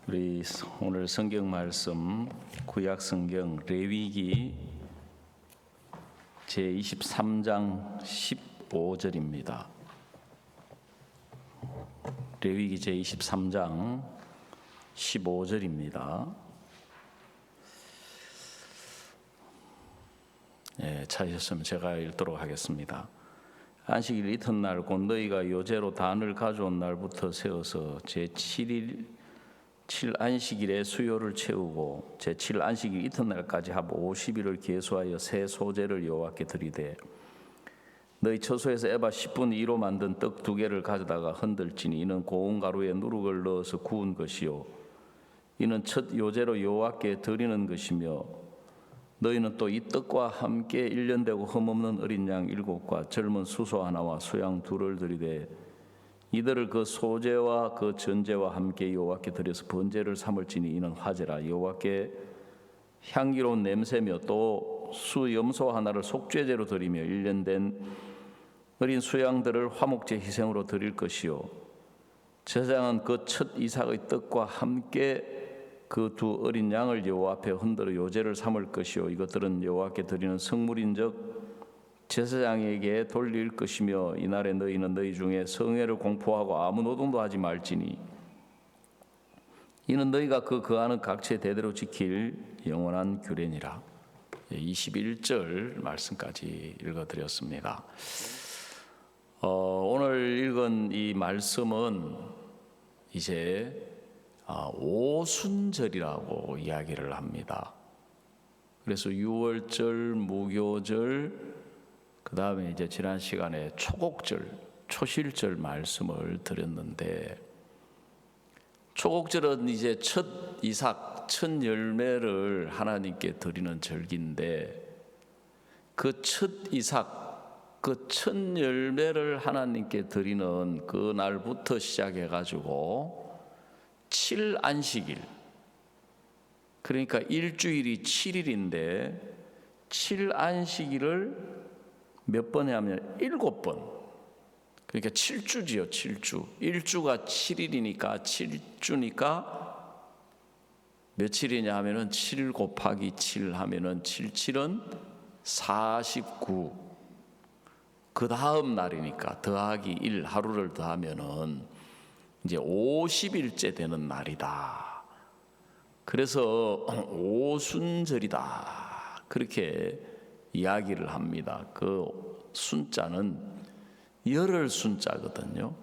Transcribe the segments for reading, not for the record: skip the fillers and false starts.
우리 오늘 성경 말씀 구약 성경 레위기 제 23장 15절입니다. 레위기 제 23장 15절입니다. 찾으셨으면 제가 읽도록 하겠습니다. 안식일 이튿날 곧 너희가 요제로 단을 가져온 날부터 세워서 제7일 7안식일에 수요를 채우고 제7안식일 이튿날까지 합 50일을 계수하여 새 소제를 여호와께 드리되 너희 처소에서 에바 10분 2로 만든 떡 2개를 가져다가 흔들지니 이는 고운 가루에 누룩을 넣어서 구운 것이요 이는 첫 요제로 여호와께 드리는 것이며 너희는 또 이 떡과 함께 1년 되고 흠없는 어린 양 7과 젊은 수소 하나와 수양 2를 드리되 이들을 그 소제와 그 전제와 함께 여호와께 드려서 번제를 삼을지니 이는 화제라. 여호와께 향기로운 냄새며 또 수염소 하나를 속죄제로 드리며 1년 된 어린 수양들을 화목제 희생으로 드릴 것이요 제사장은 그 첫 이삭의 떡과 함께 그 2 어린 양을 여호와 앞에 흔들어 요제를 삼을 것이요 이것들은 여호와께 드리는 성물인즉 제사장에게 돌릴 것이며 이날에 너희는 너희 중에 성회를 공포하고 아무 노동도 하지 말지니 이는 너희가 그 거하는 각처의 대대로 지킬 영원한 규례니라. 21절 말씀까지 읽어드렸습니다. 오늘 읽은 이 말씀은 이제 오순절이라고 이야기를 합니다. 그래서 유월절, 무교절, 그 다음에 이제 지난 시간에 초곡절, 초실절 말씀을 드렸는데 초곡절은 이제 첫 이삭, 첫 열매를 하나님께 드리는 절기인데 그 첫 이삭, 그 첫 열매를 하나님께 드리는 그 날부터 시작해가지고 7안식일, 그러니까 일주일이 7일인데 7안식일을 몇 번 하면 7번, 그러니까 7주지요. 7주, 1주가 7일이니까 7주니까 며칠이냐 하면은 7 곱하기 7 하면은 77은 49, 그 다음 날이니까 더하기 1 하루를 더하면은 이제 50일째 되는 날이다. 그래서 오순절이다 그렇게 이야기를 합니다. 그 순자는 열흘 순자거든요.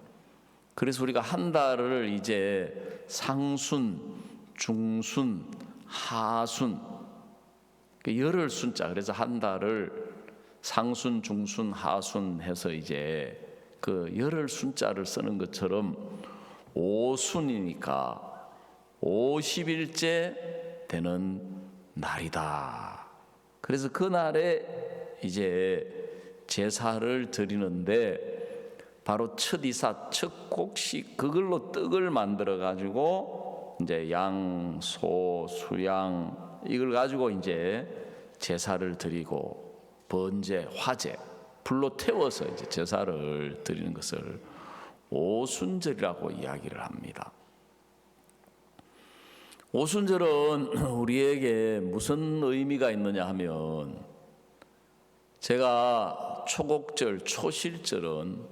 그래서 우리가 한 달을 이제 상순, 중순, 하순, 열흘 순자. 그래서 한 달을 상순, 중순, 하순 해서 이제 그 열흘 순자를 쓰는 것처럼 오순이니까 50일째 되는 날이다. 그래서 그날에 이제 제사를 드리는데 바로 첫 이삭, 첫 곡식, 그걸로 떡을 만들어 가지고 이제 양, 소, 수양 이걸 가지고 이제 제사를 드리고 번제, 화제 불로 태워서 이제 제사를 드리는 것을 오순절이라고 이야기를 합니다. 오순절은 우리에게 무슨 의미가 있느냐 하면 제가 초곡절, 초실절은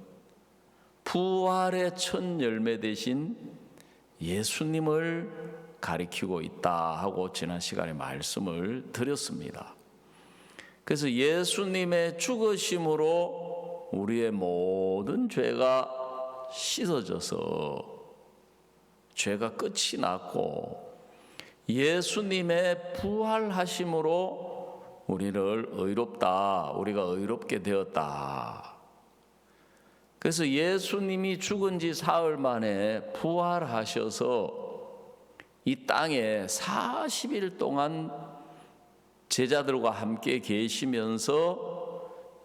부활의 첫 열매 되신 예수님을 가리키고 있다 하고 지난 시간에 말씀을 드렸습니다. 그래서 예수님의 죽으심으로 우리의 모든 죄가 씻어져서 죄가 끝이 났고 예수님의 부활하심으로 우리를 우리가 의롭게 되었다. 그래서 예수님이 죽은 지 사흘 만에 부활하셔서 이 땅에 40일 동안 제자들과 함께 계시면서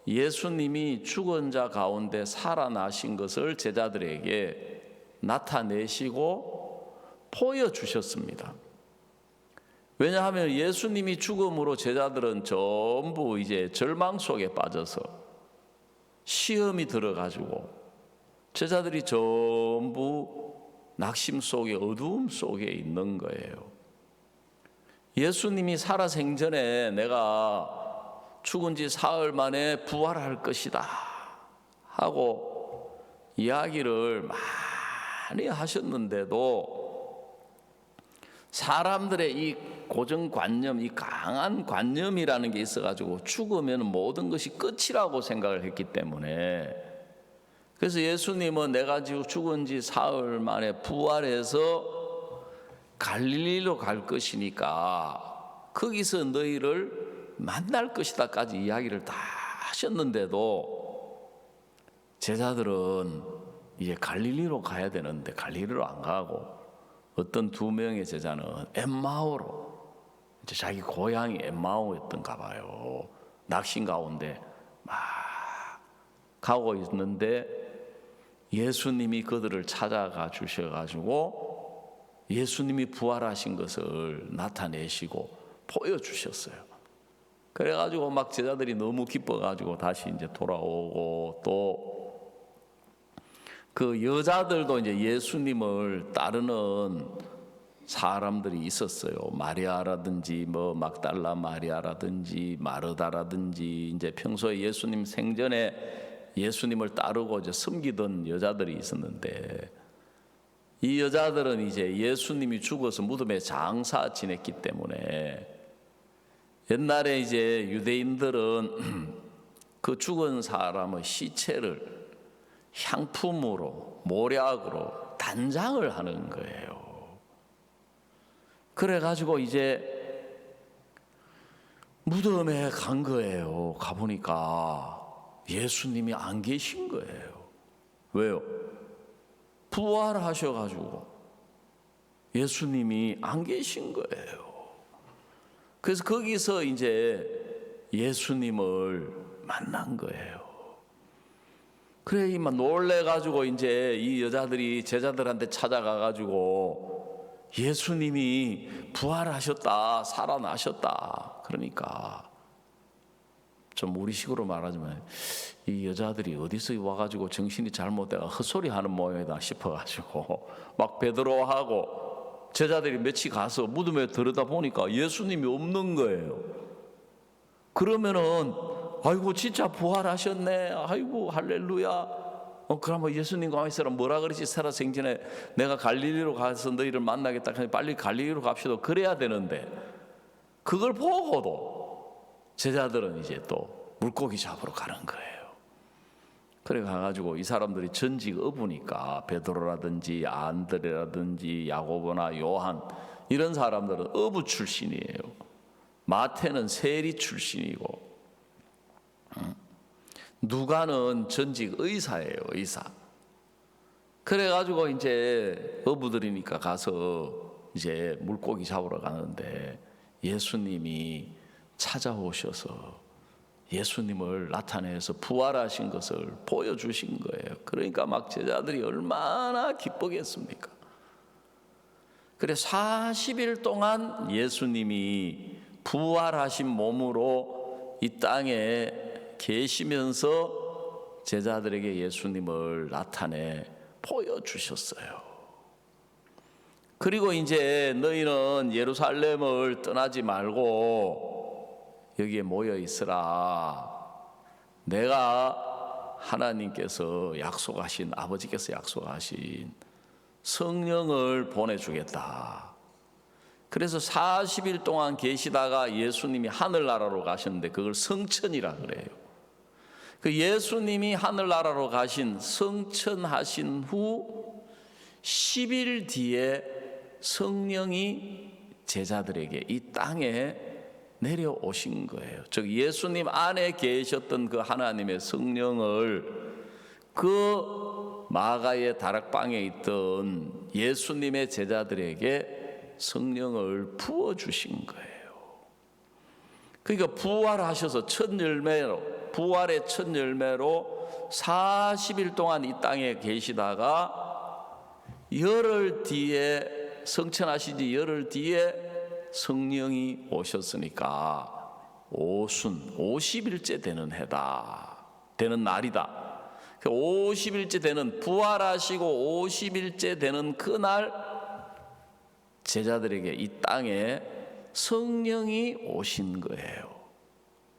예수님이 죽은 자 가운데 살아나신 것을 제자들에게 나타내시고 보여주셨습니다. 왜냐하면 예수님이 죽음으로 제자들은 전부 이제 절망 속에 빠져서 시험이 들어가지고 제자들이 전부 낙심 속에 어두움 속에 있는 거예요. 예수님이 살아생전에 내가 죽은 지 사흘 만에 부활할 것이다 하고 이야기를 많이 하셨는데도 사람들의 이 고정관념, 이 강한 관념이라는 게 있어가지고 죽으면 모든 것이 끝이라고 생각을 했기 때문에, 그래서 예수님은 내가 지금 죽은 지 사흘 만에 부활해서 갈릴리로 갈 것이니까 거기서 너희를 만날 것이다까지 이야기를 다 하셨는데도 제자들은 이제 갈릴리로 가야 되는데 갈릴리로 안 가고 어떤 두 명의 제자는 엠마오로, 이제 자기 고향이 엠마오였던가 봐요. 낙심 가운데 막 가고 있는데 예수님이 그들을 찾아가 주셔가지고 예수님이 부활하신 것을 나타내시고 보여주셨어요. 그래가지고 막 제자들이 너무 기뻐가지고 다시 이제 돌아오고, 또 그 여자들도 이제 예수님을 따르는 사람들이 있었어요. 마리아라든지 뭐 막달라 마리아라든지 마르다라든지 이제 평소에 예수님 생전에 예수님을 따르고 이제 섬기던 여자들이 있었는데, 이 여자들은 이제 예수님이 죽어서 무덤에 장사 지냈기 때문에 옛날에 이제 유대인들은 그 죽은 사람의 시체를 향품으로, 모략으로 단장을 하는 거예요. 그래가지고 이제 무덤에 간 거예요. 가보니까 예수님이 안 계신 거예요. 왜요? 부활하셔가지고 예수님이 안 계신 거예요. 그래서 거기서 이제 예수님을 만난 거예요. 그래 이만 놀래가지고 이제 이 여자들이 제자들한테 찾아가가지고 예수님이 부활하셨다, 살아나셨다. 그러니까 좀 우리식으로 말하자면 이 여자들이 어디서 와가지고 정신이 잘못돼가 헛소리하는 모양이다 싶어가지고 막 베드로하고 제자들이 며칠 가서 무덤에 들여다보니까 예수님이 없는 거예요. 그러면은 아이고 진짜 부활하셨네, 아이고 할렐루야. 그러면 예수님 가만히 있어라, 뭐라 그러지? 살아생전에 내가 갈릴리로 가서 너희를 만나겠다 하니 빨리 갈릴리로 갑시다 그래야 되는데, 그걸 보고도 제자들은 이제 또 물고기 잡으러 가는 거예요. 그래 가가지고 이 사람들이 전직 어부니까 베드로라든지 안드레라든지 야고보나 요한 이런 사람들은 어부 출신이에요. 마태는 세리 출신이고 누가는 전직 의사예요, 의사. 그래가지고 이제 어부들이니까 가서 이제 물고기 잡으러 가는데 예수님이 찾아오셔서 예수님을 나타내서 부활하신 것을 보여주신 거예요. 그러니까 막 제자들이 얼마나 기쁘겠습니까? 그래 40일 동안 예수님이 부활하신 몸으로 이 땅에 계시면서 제자들에게 예수님을 나타내 보여주셨어요. 그리고 이제 너희는 예루살렘을 떠나지 말고 여기에 모여 있으라. 내가 하나님께서 약속하신, 아버지께서 약속하신 성령을 보내주겠다. 그래서 40일 동안 계시다가 예수님이 하늘나라로 가셨는데 그걸 성천이라 그래요. 그 예수님이 하늘나라로 가신 성천하신 후 10일 뒤에 성령이 제자들에게 이 땅에 내려오신 거예요. 즉 예수님 안에 계셨던 그 하나님의 성령을 그 마가의 다락방에 있던 예수님의 제자들에게 성령을 부어주신 거예요. 그러니까 부활하셔서 첫 열매로, 부활의 첫 열매로 40일 동안 이 땅에 계시다가 열흘 뒤에, 성천하신 지 열흘 뒤에 성령이 오셨으니까 오순 50일째 되는 해다, 되는 날이다. 50일째 되는, 부활하시고 50일째 되는 그날 제자들에게 이 땅에 성령이 오신 거예요.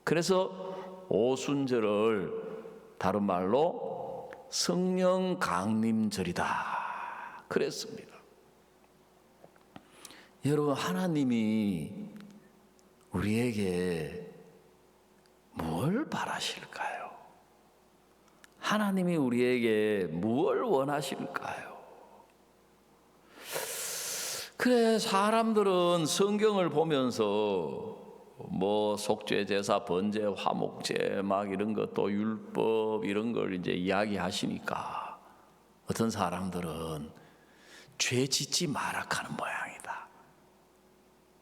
그래서 오순절을 다른 말로 성령 강림절이다 그랬습니다. 여러분, 하나님이 우리에게 뭘 바라실까요? 하나님이 우리에게 뭘 원하실까요? 그래, 사람들은 성경을 보면서 뭐 속죄 제사, 번제, 화목제 막 이런 것도 율법 이런 걸 이제 이야기하시니까 어떤 사람들은 죄 짓지 마라 하는 모양이다.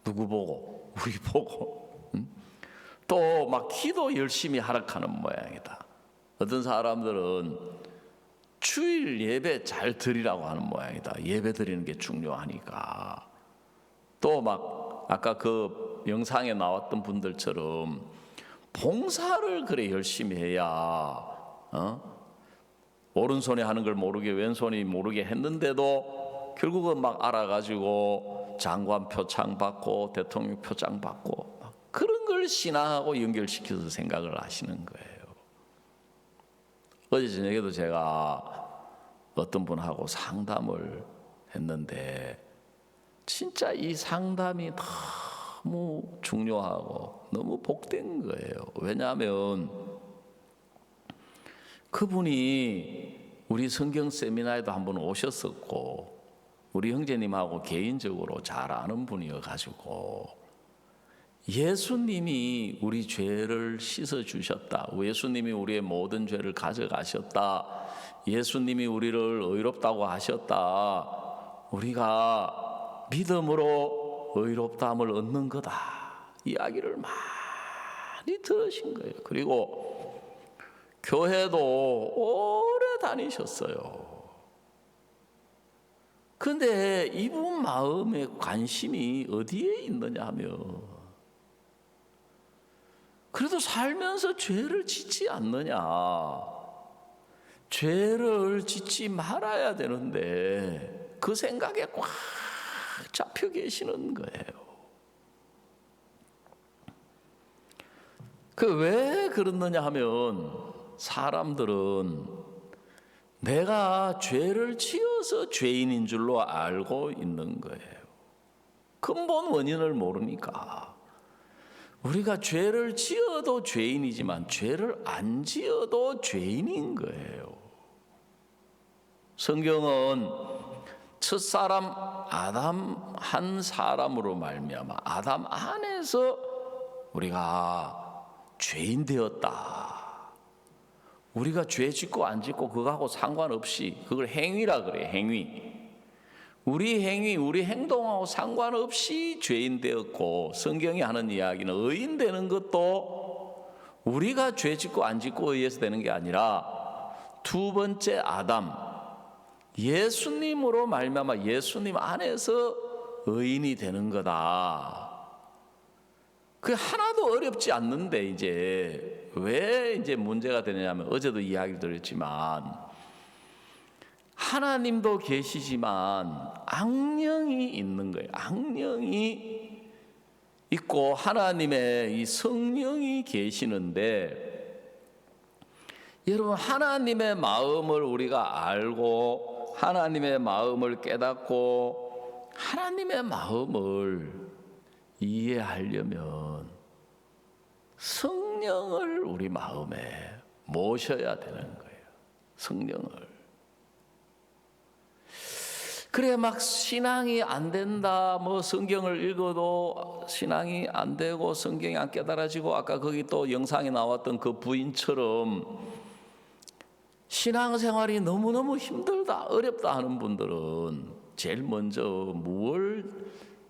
누구 보고? 우리 보고. 또 막 기도 열심히 하라 하는 모양이다. 어떤 사람들은 주일 예배 잘 드리라고 하는 모양이다. 예배 드리는 게 중요하니까. 또 막 아까 그 영상에 나왔던 분들처럼 봉사를 그래 열심히 해야 오른손이 하는 걸 모르게 왼손이 모르게 했는데도 결국은 막 알아가지고 장관 표창 받고 대통령 표창 받고 그런 걸 신앙하고 연결시켜서 생각을 하시는 거예요. 어제 저녁에도 제가 어떤 분하고 상담을 했는데 진짜 이 상담이 너무 중요하고 너무 복된 거예요. 왜냐하면 그분이 우리 성경 세미나에도 한번 오셨었고 우리 형제님하고 개인적으로 잘 아는 분이어가지고 예수님이 우리 죄를 씻어주셨다. 예수님이 우리의 모든 죄를 가져가셨다. 예수님이 우리를 의롭다고 하셨다. 우리가 믿음으로 의롭다함을 얻는 거다. 이야기를 많이 들으신 거예요. 그리고 교회도 오래 다니셨어요. 근데 이분 마음에 관심이 어디에 있느냐 하면 그래도 살면서 죄를 짓지 않느냐. 죄를 짓지 말아야 되는데 그 생각에 꽉 잡혀 계시는 거예요. 왜 그러느냐 하면 사람들은 내가 죄를 지어서 죄인인 줄로 알고 있는 거예요. 근본 원인을 모르니까. 우리가 죄를 지어도 죄인이지만 죄를 안 지어도 죄인인 거예요. 성경은 첫사람 아담 한 사람으로 말미암아 아담 안에서 우리가 죄인 되었다. 우리가 죄 짓고 안 짓고 그거하고 상관없이 그걸 행위라 그래요. 행위. 우리 행위, 우리 행동하고 상관없이 죄인 되었고 성경이 하는 이야기는 의인 되는 것도 우리가 죄 짓고 안 짓고 의해서 되는 게 아니라 두 번째 아담 예수님으로 말미암아 예수님 안에서 의인이 되는 거다. 그 하나도 어렵지 않는데 이제 왜 이제 문제가 되냐면 어제도 이야기를 드렸지만 하나님도 계시지만 악령이 있는 거예요. 악령이 있고 하나님의 이 성령이 계시는데 여러분 하나님의 마음을 우리가 알고 하나님의 마음을 깨닫고 하나님의 마음을 이해하려면 성령을 우리 마음에 모셔야 되는 거예요. 성령을. 그래 막 신앙이 안 된다 뭐 성경을 읽어도 신앙이 안 되고 성경이 안 깨달아지고 아까 거기 또 영상에 나왔던 그 부인처럼 신앙생활이 너무너무 힘들다 어렵다 하는 분들은 제일 먼저 뭘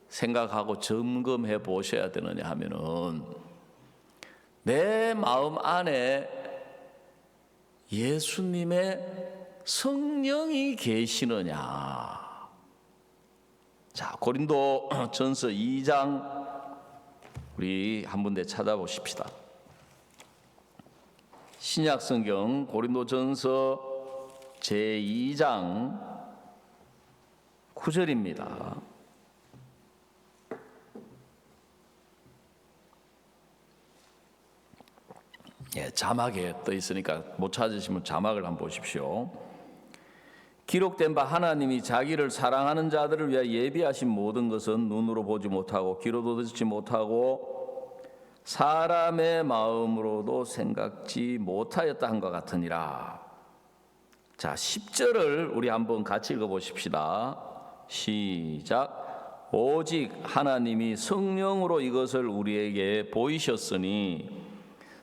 생각하고 점검해 보셔야 되느냐 하면은 내 마음 안에 예수님의 성령이 계시느냐. 자, 고린도 전서 2장 우리 한 군데 찾아보십시다. 신약성경 고린도전서 제2장 9절입니다. 자막에 떠 있으니까 못 찾으시면 자막을 한번 보십시오. 기록된 바 하나님이 자기를 사랑하는 자들을 위하여 예비하신 모든 것은 눈으로 보지 못하고 귀로도 듣지 못하고 사람의 마음으로도 생각지 못하였다 한 것 같으니라. 자, 10절을 우리 한번 같이 읽어보십시다. 시작. 오직 하나님이 성령으로 이것을 우리에게 보이셨으니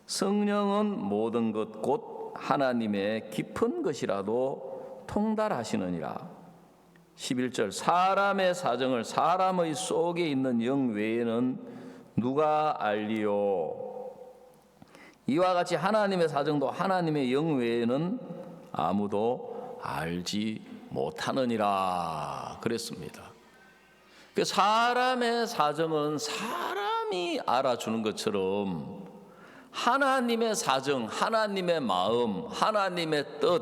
성령은 모든 것 곧 하나님의 깊은 것이라도 통달하시느니라. 11절. 사람의 사정을 사람의 속에 있는 영 외에는 누가 알리요? 이와 같이 하나님의 사정도 하나님의 영 외에는 아무도 알지 못하느니라 그랬습니다. 사람의 사정은 사람이 알아주는 것처럼 하나님의 사정, 하나님의 마음, 하나님의 뜻,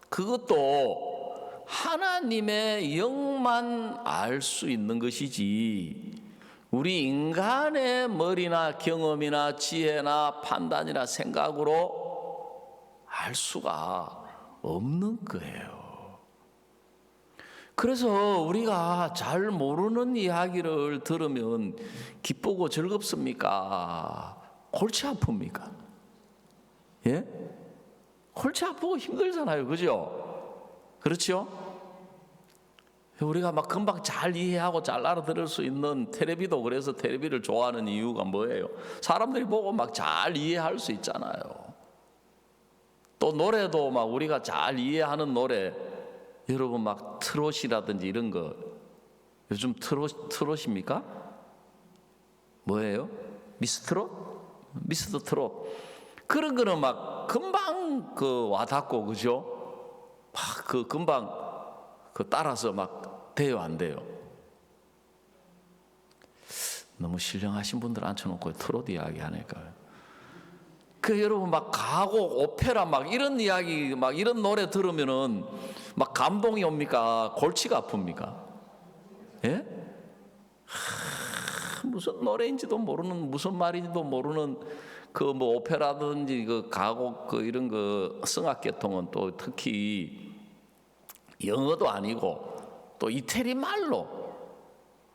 그것도 하나님의 영만 알 수 있는 것이지 우리 인간의 머리나 경험이나 지혜나 판단이나 생각으로 알 수가 없는 거예요. 그래서 우리가 잘 모르는 이야기를 들으면 기쁘고 즐겁습니까? 골치 아픕니까? 예? 골치 아프고 힘들잖아요. 그죠? 그렇죠? 우리가 막 금방 잘 이해하고 잘 알아들을 수 있는 텔레비도 그래서 텔레비를 좋아하는 이유가 뭐예요? 사람들이 보고 막 잘 이해할 수 있잖아요. 또 노래도 막 우리가 잘 이해하는 노래, 여러분 막 트롯이라든지 이런 거 요즘 트롯입니까? 뭐예요? 미스트롯? 미스터 트롯 그런 거는 막 금방 와닿고 그죠? 막 금방 따라서 막 돼요 안 돼요? 너무 신령하신 분들 앉혀놓고 트롯 이야기 하니까 여러분 막 가곡 오페라 막 이런 이야기 막 이런 노래 들으면은 막 감동이 옵니까? 골치가 아픕니까? 예? 무슨 노래인지도 모르는 무슨 말인지도 모르는 뭐 오페라든지 가곡 이런 성악 계통은 또 특히 영어도 아니고 또 이태리 말로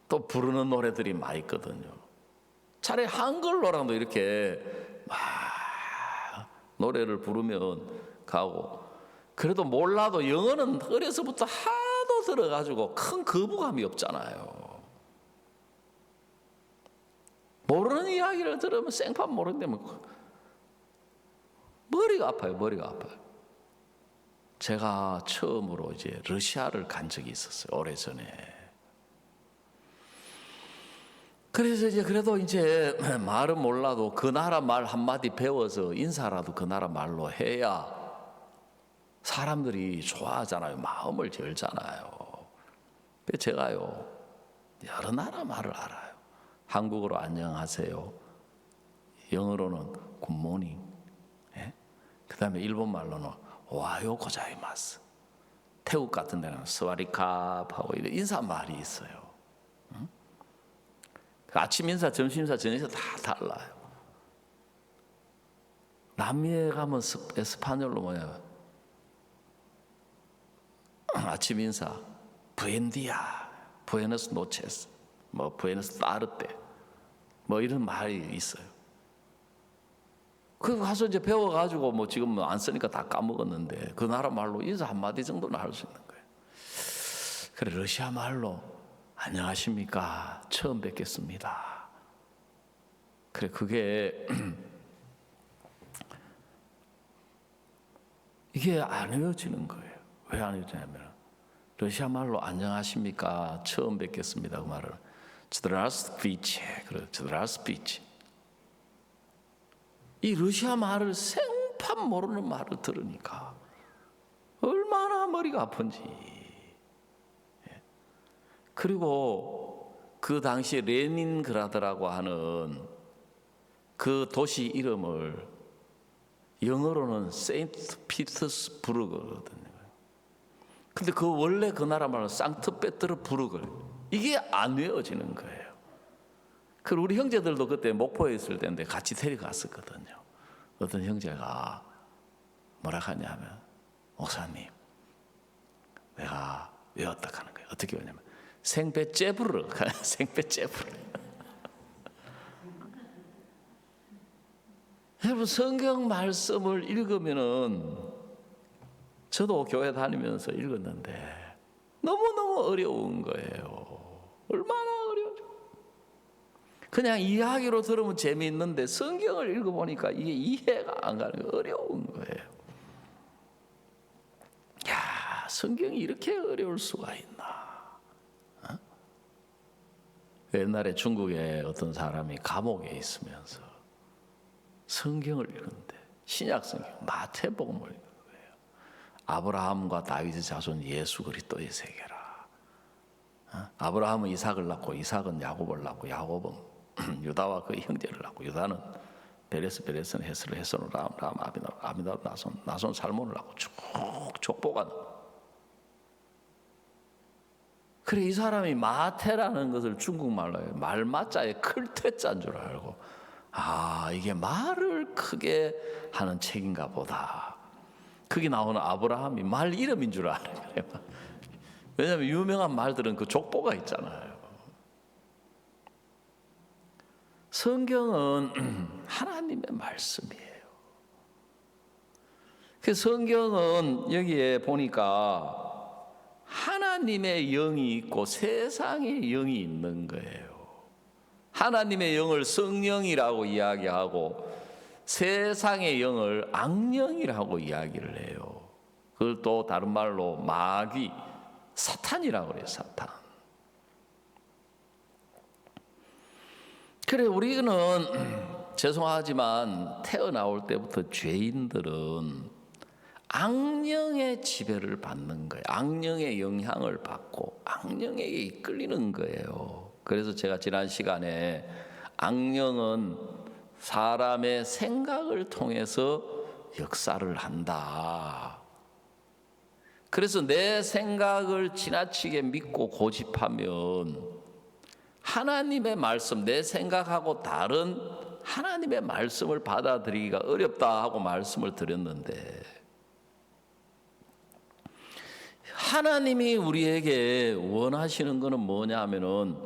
또 부르는 노래들이 많이 있거든요. 차라리 한글로라도 이렇게 막 노래를 부르면 가고 그래도 몰라도 영어는 어려서부터 하도 들어가지고 큰 거부감이 없잖아요. 모르는 이야기를 들으면 생판 모르는데 머리가 아파요. 머리가 아파요. 제가 처음으로 이제 러시아를 간 적이 있었어요. 오래전에. 그래서 그래도 이제 말은 몰라도 그 나라 말 한마디 배워서 인사라도 그 나라 말로 해야 사람들이 좋아하잖아요. 마음을 열잖아요. 제가요 여러 나라 말을 알아요. 한국어로 안녕하세요. 영어로는 굿모닝. 예? 그 다음에 일본 말로는 오하요 고자이마스. 태국 같은 데는 스와리캅 하고 이런 인사말이 있어요. 응? 아침 인사, 점심 인사, 저녁 인사 다 달라요. 남미에 가면 에스파뇰로 뭐냐? 아침 인사 부엔디아, 부에노스 노체스, 뭐 부에노스 따르테, 뭐 이런 말이 있어요. 그 가서 이제 배워가지고 뭐 지금 안 쓰니까 다 까먹었는데 그 나라 말로 인사 한마디 정도는 할 수 있는 거예요. 그래 러시아 말로 안녕하십니까 처음 뵙겠습니다. 그래 그게 이게 안 외워지는 거예요. 왜 안 외워지냐면 러시아 말로 안녕하십니까 처음 뵙겠습니다 그 말을 zdravstvuyte 그래 zdravstvuyte 이 러시아 말을 생판 모르는 말을 들으니까 얼마나 머리가 아픈지. 그리고 그 당시에 레닌그라드라고 하는 그 도시 이름을 영어로는 세인트 피터스부르크거든요. 근데 그 원래 그 나라 말로 상트페테르부르크, 이게 안 외워지는 거예요. 그리고 우리 형제들도 그때 목포에 있을 때인데 같이 데려갔었거든요. 어떤 형제가 뭐라 하냐면, 목사님, 내가 외웠다 하는 거예요. 어떻게 외우냐면 생배째부르, 생배째부르. 여러분, 성경 말씀을 읽으면은, 저도 교회 다니면서 읽었는데 너무너무 어려운 거예요. 얼마나 어려운지. 그냥 이야기로 들으면 재미있는데 성경을 읽어보니까 이게 이해가 안 가는 거예요. 어려운 거예요. 야, 성경이 이렇게 어려울 수가 있나? 어? 옛날에 중국에 어떤 사람이 감옥에 있으면서 성경을 읽는데, 신약 성경 마태복음을 읽는 거예요. 아브라함과 다윗의 자손 예수 그리스도의 세계라. 아브라함은 이삭을 낳고 이삭은 야곱을 낳고 야곱은 유다와 그 형제를 낳고 유다는 베레스는 헤스를 헤스는 람 아미나답 나손 살몬을 낳고 쭉 족보가 나와. 그래, 이 사람이 마태라는 것을 중국말로 해요. 말마자에 클퇴자인 줄 알고, 아, 이게 말을 크게 하는 책인가 보다. 거기 나오는 아브라함이 말 이름인 줄 알아요. 왜냐하면 유명한 말들은 그 족보가 있잖아요. 성경은 하나님의 말씀이에요. 그 성경은 여기에 보니까 하나님의 영이 있고 세상의 영이 있는 거예요. 하나님의 영을 성령이라고 이야기하고 세상의 영을 악령이라고 이야기를 해요. 그걸 또 다른 말로 마귀, 사탄이라고 그래요. 사탄. 그래, 우리는 죄송하지만 태어나올 때부터 죄인들은 악령의 지배를 받는 거예요. 악령의 영향을 받고 악령에게 이끌리는 거예요. 그래서 제가 지난 시간에 악령은 사람의 생각을 통해서 역사를 한다. 그래서 내 생각을 지나치게 믿고 고집하면 하나님의 말씀, 내 생각하고 다른 하나님의 말씀을 받아들이기가 어렵다 하고 말씀을 드렸는데, 하나님이 우리에게 원하시는 것은 뭐냐 하면은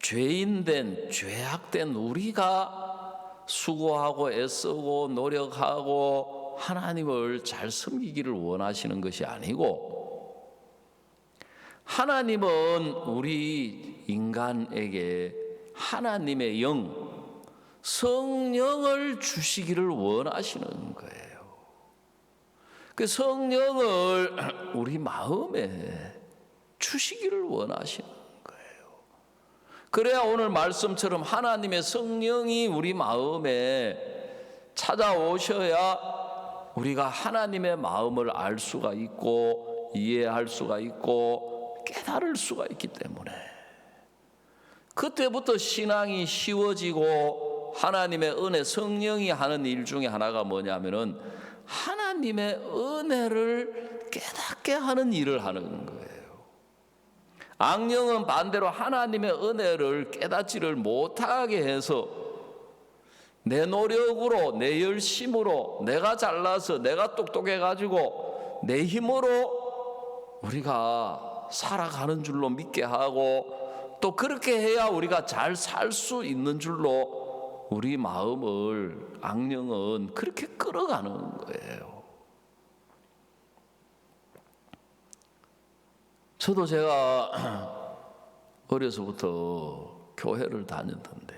죄인된, 죄악된 우리가 수고하고 애쓰고 노력하고 하나님을 잘 섬기기를 원하시는 것이 아니고, 하나님은 우리 인간에게 하나님의 영, 성령을 주시기를 원하시는 거예요. 그 성령을 우리 마음에 주시기를 원하시는 거예요. 그래야 오늘 말씀처럼 하나님의 성령이 우리 마음에 찾아오셔야 우리가 하나님의 마음을 알 수가 있고 이해할 수가 있고 깨달을 수가 있기 때문에, 그때부터 신앙이 쉬워지고 하나님의 은혜, 성령이 하는 일 중에 하나가 뭐냐면은 하나님의 은혜를 깨닫게 하는 일을 하는 거예요. 악령은 반대로 하나님의 은혜를 깨닫지를 못하게 해서 내 노력으로, 내 열심으로, 내가 잘나서, 내가 똑똑해가지고 내 힘으로 우리가 살아가는 줄로 믿게 하고, 또 그렇게 해야 우리가 잘 살 수 있는 줄로 우리 마음을 악령은 그렇게 끌어가는 거예요. 저도 제가 어려서부터 교회를 다녔던데,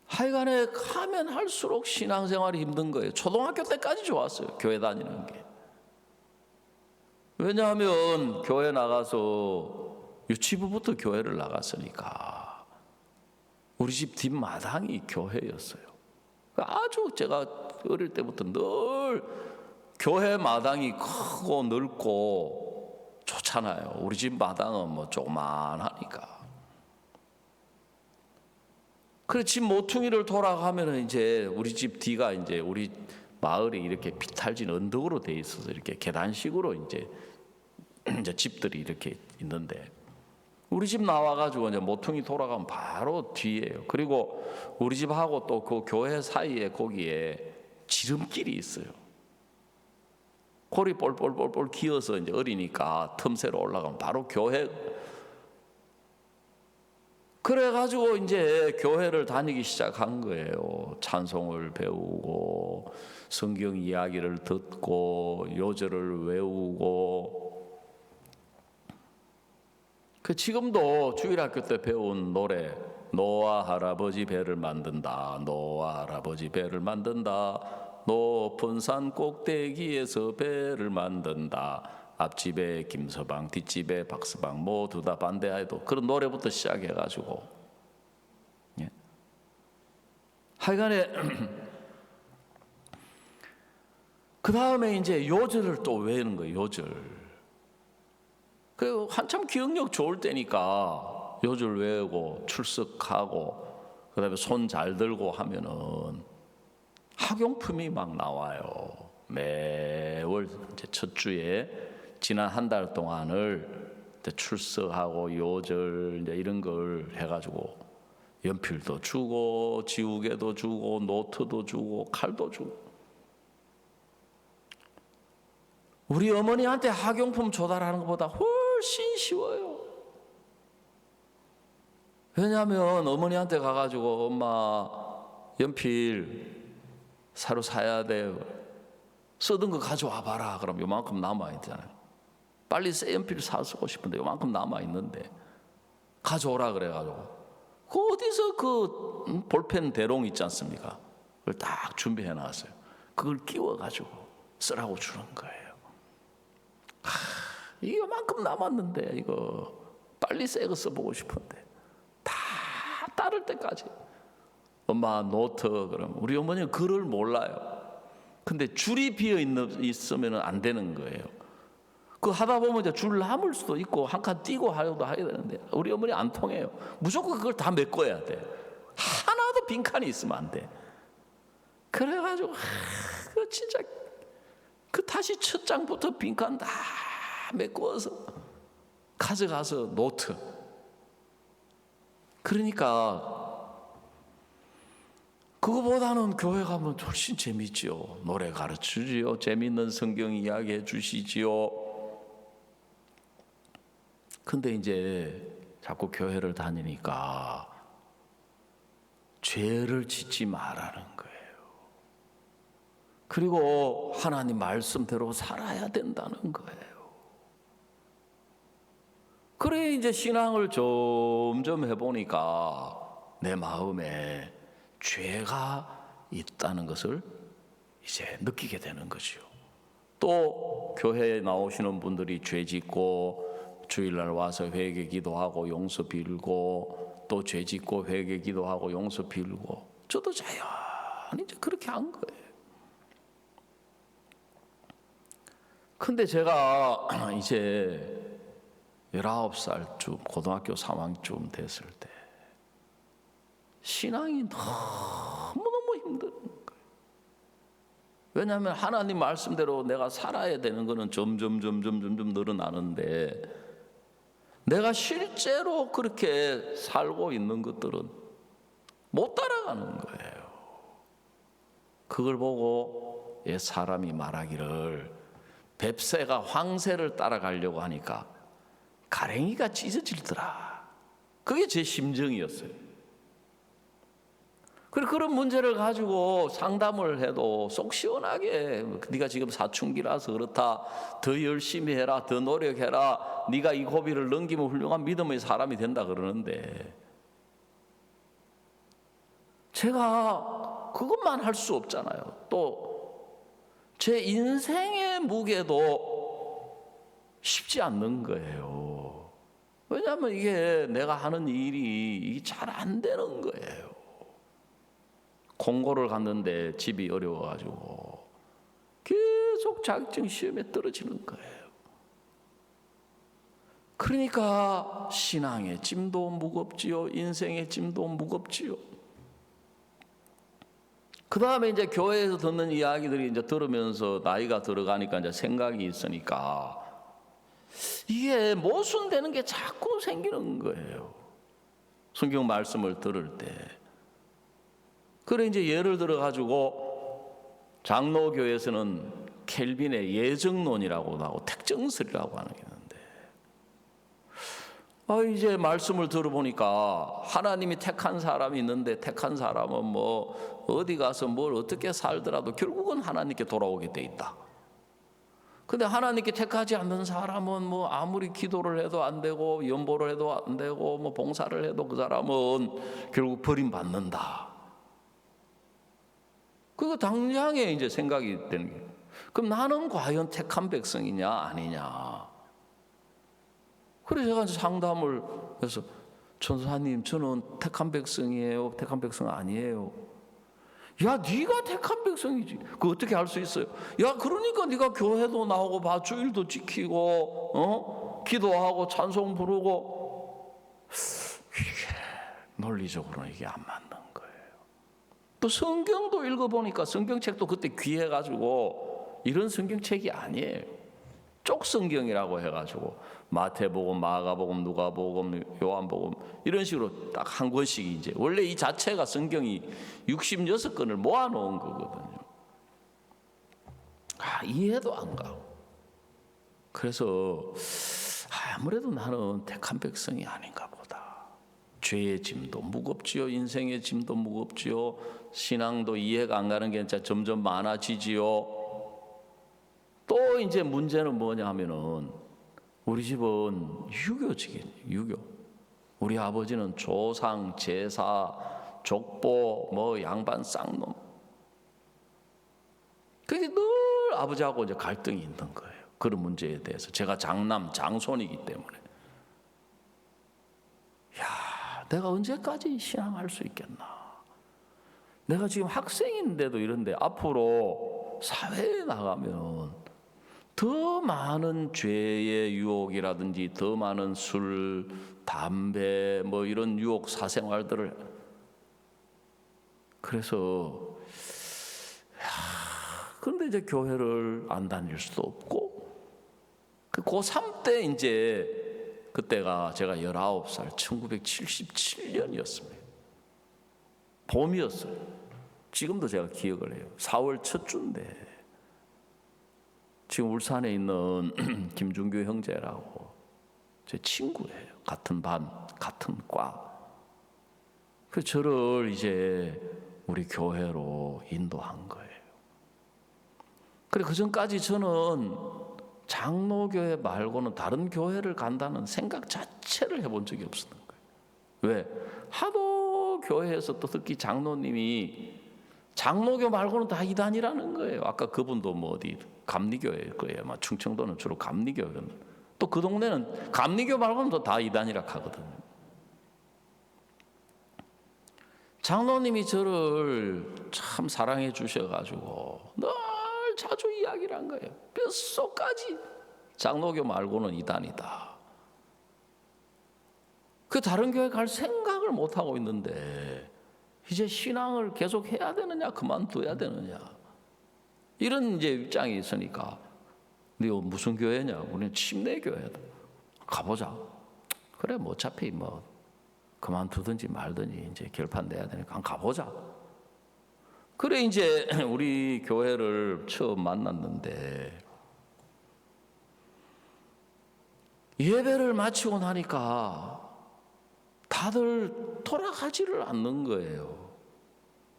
하여간에 가면 할수록 신앙생활이 힘든 거예요. 초등학교 때까지 좋았어요, 교회 다니는 게. 왜냐하면 교회 나가서 유치부부터 교회를 나갔으니까 우리 집 뒷마당이 교회였어요. 아주 제가 어릴 때부터 늘 교회 마당이 크고 넓고 좋잖아요. 우리 집 마당은 뭐 조그만하니까. 그래 집 모퉁이를 돌아가면은 이제 우리 집 뒤가 이제 우리 마을이 이렇게 비탈진 언덕으로 돼 있어서 이렇게 계단식으로 이제 집들이 이렇게 있는데, 우리 집 나와가지고 이제 모퉁이 돌아가면 바로 뒤에요. 그리고 우리 집하고 또 그 교회 사이에 거기에 지름길이 있어요. 골이 볼볼볼볼 기어서 이제 어리니까 틈새로 올라가면 바로 교회. 그래가지고 이제 교회를 다니기 시작한 거예요. 찬송을 배우고 성경 이야기를 듣고 요절을 외우고. 그 지금도 주일학교 때 배운 노래, 노아 할아버지 배를 만든다, 노아 할아버지 배를 만든다, 높은 산 꼭대기에서 배를 만든다, 앞집에 김서방 뒷집에 박서방 모두 다 반대해도, 그런 노래부터 시작해가지고, 예. 하여간에 그 다음에 이제 요절을 또 외우는 거예요. 요절. 그 한참 기억력 좋을 때니까 요절 외우고 출석하고 그다음에 손 잘 들고 하면은 학용품이 막 나와요. 매월 이제 첫 주에 지난 한 달 동안을 출석하고 요절 이제 이런 걸 해가지고 연필도 주고 지우개도 주고 노트도 주고 칼도 주고. 우리 어머니한테 학용품 조달하는 것보다 훨씬 쉬워요. 왜냐하면 어머니한테 가가지고 엄마 연필 새로 사야 돼, 쓰던 거 가져와 봐라. 그럼 요만큼 남아있잖아요. 빨리 새 연필 사 쓰고 싶은데 요만큼 남아있는데 가져오라 그래가지고 그 어디서 그 볼펜 대롱 있지 않습니까? 그걸 딱 준비해 놨어요. 그걸 끼워가지고 쓰라고 주는 거예요. 이게 요만큼 남았는데 이거 빨리 새 거 써보고 싶은데 다 따를 때까지. 엄마 노트. 그럼 우리 어머니는 글을 몰라요. 근데 줄이 비어 있으면 안 되는 거예요. 그 하다 보면 이제 줄 남을 수도 있고 한 칸 띄고 하려도 해야 되는데 우리 어머니 안 통해요. 무조건 그걸 다 메꿔야 돼. 하나도 빈칸이 있으면 안 돼. 그래가지고 그 진짜 그 다시 첫 장부터 빈칸 다 메꿔서 가져가서 노트. 그러니까 그거보다는 교회 가면 훨씬 재밌지요. 노래 가르치지요. 재밌는 성경 이야기 해주시지요. 근데 이제 자꾸 교회를 다니니까 죄를 짓지 말라는 거예요. 그리고 하나님 말씀대로 살아야 된다는 거예요. 그래 이제 신앙을 점점 해보니까 내 마음에 죄가 있다는 것을 이제 느끼게 되는 거죠. 또 교회에 나오시는 분들이 죄 짓고 주일날 와서 회개 기도하고 용서 빌고 또 죄 짓고 회개 기도하고 용서 빌고, 저도 자연히 이제 그렇게 한 거예요. 근데 제가 이제 19살쯤 고등학교 3학년쯤 됐을 때 신앙이 너무너무 힘든 거예요. 왜냐하면 하나님 말씀대로 내가 살아야 되는 거는 점점 늘어나는데 내가 실제로 그렇게 살고 있는 것들은 못 따라가는 거예요. 그걸 보고 옛 사람이 말하기를 뱁새가 황새를 따라가려고 하니까 가랭이가 찢어질더라. 그게 제 심정이었어요. 그리고 그런 문제를 가지고 상담을 해도 속 시원하게 네가 지금 사춘기라서 그렇다, 더 열심히 해라, 더 노력해라, 네가 이 고비를 넘기면 훌륭한 믿음의 사람이 된다 그러는데 제가 그것만 할 수 없잖아요. 또 제 인생의 무게도 쉽지 않는 거예요. 왜냐하면 이게 내가 하는 일이 잘 안 되는 거예요. 공고를 갔는데 집이 어려워가지고 계속 자격증 시험에 떨어지는 거예요. 그러니까 신앙의 짐도 무겁지요, 인생의 짐도 무겁지요. 그 다음에 이제 교회에서 듣는 이야기들이 이제 들으면서 나이가 들어가니까 이제 생각이 있으니까 이게 모순되는 게 자꾸 생기는 거예요. 성경 말씀을 들을 때. 그래 이제 예를 들어 가지고 장로교에서는 켈빈의 예정론이라고 하고 택정설이라고 하는 게 있는데, 이제 말씀을 들어보니까 하나님이 택한 사람이 있는데 택한 사람은 뭐 어디 가서 뭘 어떻게 살더라도 결국은 하나님께 돌아오게 돼 있다. 근데 하나님께 택하지 않는 사람은 뭐 아무리 기도를 해도 안 되고 연보를 해도 안 되고 뭐 봉사를 해도 그 사람은 결국 버림받는다. 그거 당장에 이제 생각이 되는 거예요. 그럼 나는 과연 택한 백성이냐 아니냐. 그래서 제가 이제 상담을 해서 전사님 저는 택한 백성이에요, 택한 백성 아니에요. 야, 네가 택한 백성이지. 그거 어떻게 알 수 있어요? 야, 그러니까 네가 교회도 나오고 주일도 지키고 기도하고 찬송 부르고. 이게 논리적으로는 이게 안 맞는 거예요. 또 성경도 읽어보니까 성경책도 그때 귀해가지고 이런 성경책이 아니에요. 쪽성경이라고 해가지고 마태복음, 마가복음, 누가복음, 요한복음 이런 식으로 딱 한 권씩 이제 원래 이 자체가 성경이 66권을 모아놓은 거거든요. 이해도 안 가고. 그래서 아무래도 나는 택한 백성이 아닌가 보다. 죄의 짐도 무겁지요, 인생의 짐도 무겁지요, 신앙도 이해가 안 가는 게 점점 많아지지요. 또 이제 문제는 뭐냐 하면은 우리 집은 유교적인 유교. 우리 아버지는 조상, 제사, 족보, 뭐 양반 쌍놈. 그게 늘 아버지하고 이제 갈등이 있는 거예요. 그런 문제에 대해서. 제가 장남, 장손이기 때문에. 야, 내가 언제까지 신앙할 수 있겠나? 내가 지금 학생인데도 이런데 앞으로 사회에 나가면 더 많은 죄의 유혹이라든지 더 많은 술, 담배 뭐 이런 유혹 사생활들을, 그래서 그런데 이제 교회를 안 다닐 수도 없고, 고3 때 이제 그때가 제가 19살 1977년이었습니다. 봄이었어요. 지금도 제가 기억을 해요. 4월 첫 주인데 지금 울산에 있는 김준규 형제라고 제 친구예요. 같은 반, 같은 과. 그래서 저를 이제 우리 교회로 인도한 거예요. 그래 그 전까지 저는 장로교회 말고는 다른 교회를 간다는 생각 자체를 해본 적이 없었던 거예요. 왜? 하도 교회에서 또 특히 장로님이 장로교 말고는 다 이단이라는 거예요. 아까 그분도 뭐 어디 감리교회일 거예요. 충청도는 주로 감리교거든. 또 그 동네는 감리교 말고는 또 다 이단이라 하거든요. 장로님이 저를 참 사랑해 주셔가지고 늘 자주 이야기를 한 거예요. 뼛속까지 장로교 말고는 이단이다. 그 다른 교회 갈 생각을 못 하고 있는데 이제 신앙을 계속 해야 되느냐 그만둬야 되느냐 이런 이제 입장이 있으니까, 너 무슨 교회냐? 우리는 침례교회다. 가보자. 그래 뭐 어차피 뭐 그만두든지 말든지 이제 결판 내야 되니까 가보자. 그래 이제 우리 교회를 처음 만났는데 예배를 마치고 나니까 다들 돌아가지를 않는 거예요.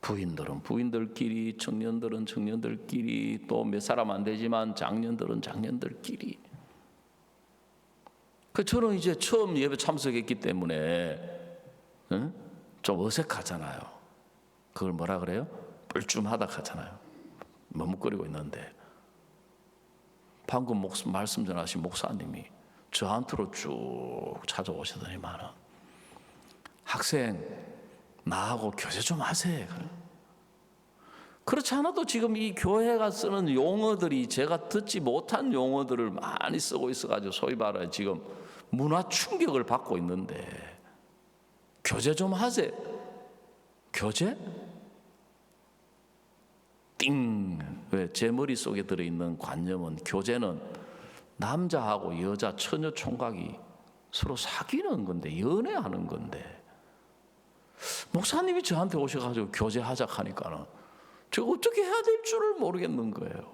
부인들은 부인들끼리, 청년들은 청년들끼리, 또 몇 사람 안 되지만 장년들은 장년들끼리. 저는 이제 처음 예배 참석했기 때문에 좀 어색하잖아요. 그걸 뭐라 그래요? 뻘쭘하다 하잖아요. 머뭇거리고 있는데 방금 말씀 전하신 목사님이 저한테로 쭉 찾아오시더니만은, 학생 나하고 교제 좀 하세요. 그렇지 않아도 지금 이 교회가 쓰는 용어들이 제가 듣지 못한 용어들을 많이 쓰고 있어가지고 소위 말해 지금 문화 충격을 받고 있는데 교제 좀 하세요. 교제? 띵! 왜? 제 머릿속에 들어있는 관념은, 교제는 남자하고 여자 처녀 총각이 서로 사귀는 건데, 연애하는 건데, 목사님이 저한테 오셔가지고 교제하자 하니까는 제가 어떻게 해야 될 줄을 모르겠는 거예요.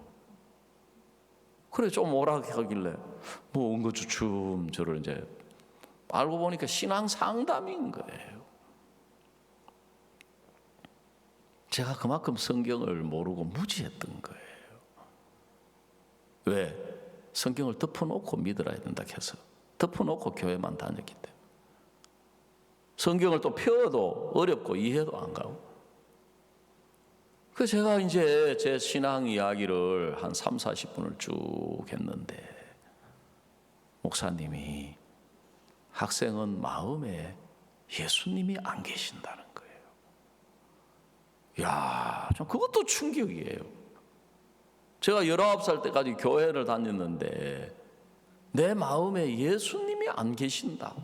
그래 좀 오라 하길래 뭐 은거주춤 저를 이제 알고 보니까 신앙 상담인 거예요. 제가 그만큼 성경을 모르고 무지했던 거예요. 왜? 성경을 덮어놓고 믿으라 된다 해서 덮어놓고 교회만 다녔기 때문에 성경을 또 펴도 어렵고 이해도 안 가고. 그래서 제가 이제 제 신앙 이야기를 한 3, 40분을 쭉 했는데 목사님이 학생은 마음에 예수님이 안 계신다는 거예요. 이야, 좀 그것도 충격이에요. 제가 19살 때까지 교회를 다녔는데 내 마음에 예수님이 안 계신다.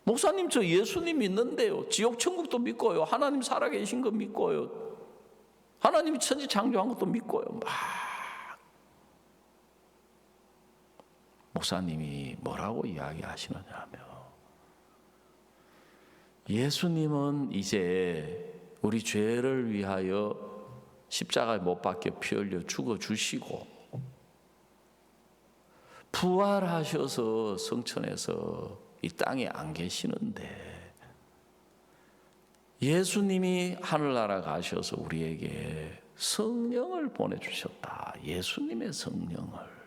목사님 저 예수님 믿는데요. 지옥 천국도 믿고요. 하나님 살아계신 거 믿고요. 하나님이 천지 창조한 것도 믿고요. 막 목사님이 뭐라고 이야기하시느냐 하면 예수님은 이제 우리 죄를 위하여 십자가에 못 박혀 피 흘려 죽어주시고 부활하셔서 성천에서 이 땅에 안 계시는데 예수님이 하늘나라 가셔서 우리에게 성령을 보내주셨다. 예수님의 성령을.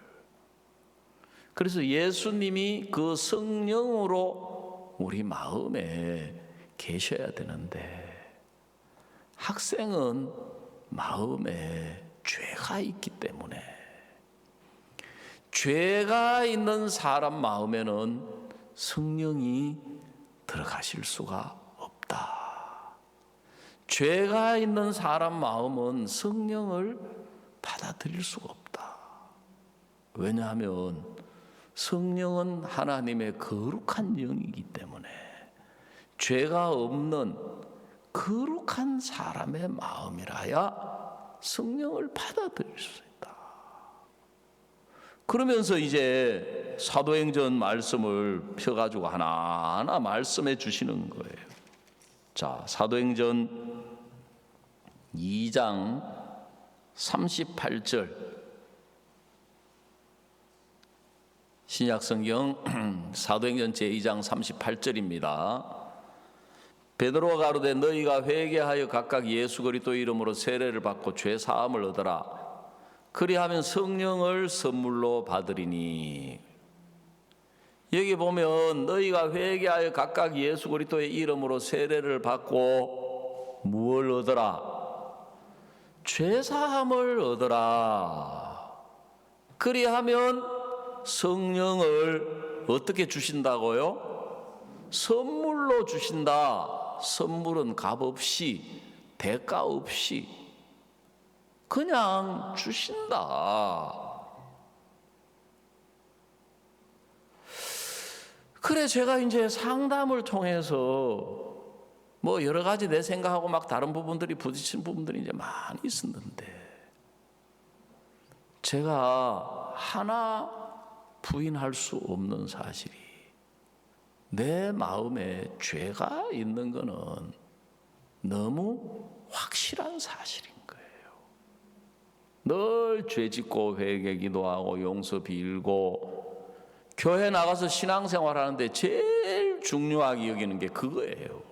그래서 예수님이 그 성령으로 우리 마음에 계셔야 되는데 학생은 마음에 죄가 있기 때문에 죄가 있는 사람 마음에는 성령이 들어가실 수가 없다. 죄가 있는 사람 마음은 성령을 받아들일 수가 없다. 왜냐하면 성령은 하나님의 거룩한 영이기 때문에 죄가 없는 거룩한 사람의 마음이라야 성령을 받아들일 수 있다. 그러면서 이제 사도행전 말씀을 펴가지고 하나하나 말씀해 주시는 거예요. 자, 사도행전 2장 38절 신약성경 사도행전 제2장 38절입니다. 베드로가 가로되 너희가 회개하여 각각 예수 그리스도 이름으로 세례를 받고 죄 사함을 얻으라. 그리하면 성령을 선물로 받으리니. 여기 보면 너희가 회개하여 각각 예수 그리스도의 이름으로 세례를 받고 무엇을 얻으라? 죄 사함을 얻으라. 그리하면 성령을 어떻게 주신다고요? 선물로 주신다. 선물은 값없이 대가 없이 그냥 주신다. 그래 제가 이제 상담을 통해서 뭐 여러 가지 내 생각하고 막 다른 부분들이 부딪히는 부분들이 이제 많이 있었는데 제가 하나 부인할 수 없는 사실이 내 마음에 죄가 있는 거는 너무 확실한 사실인 거예요. 늘 죄짓고 회개 기도하고 용서 빌고 교회 나가서 신앙생활 하는데 제일 중요하게 여기는 게 그거예요.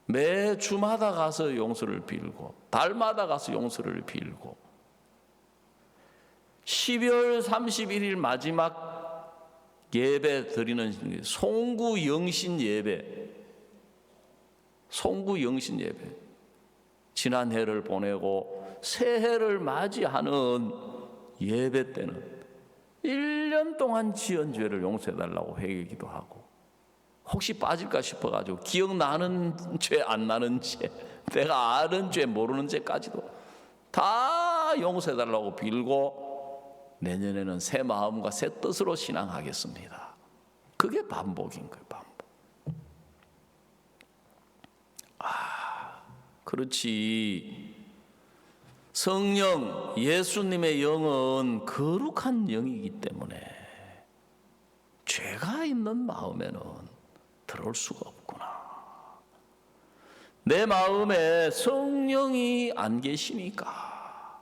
매 주마다 가서 용서를 빌고 달마다 가서 용서를 빌고 12월 31일 마지막 예배 드리는 송구 영신 예배, 송구 영신 예배. 지난 해를 보내고 새해를 맞이하는 예배 때는 1년 동안 지은 죄를 용서해달라고 회개기도 하고 혹시 빠질까 싶어가지고 기억나는 죄, 안 나는 죄, 내가 아는 죄, 모르는 죄까지도 다 용서해달라고 빌고 내년에는 새 마음과 새 뜻으로 신앙하겠습니다. 그게 반복인 거예요. 반복. 그렇지. 성령, 예수님의 영은 거룩한 영이기 때문에 죄가 있는 마음에는 들어올 수가 없구나. 내 마음에 성령이 안 계시니까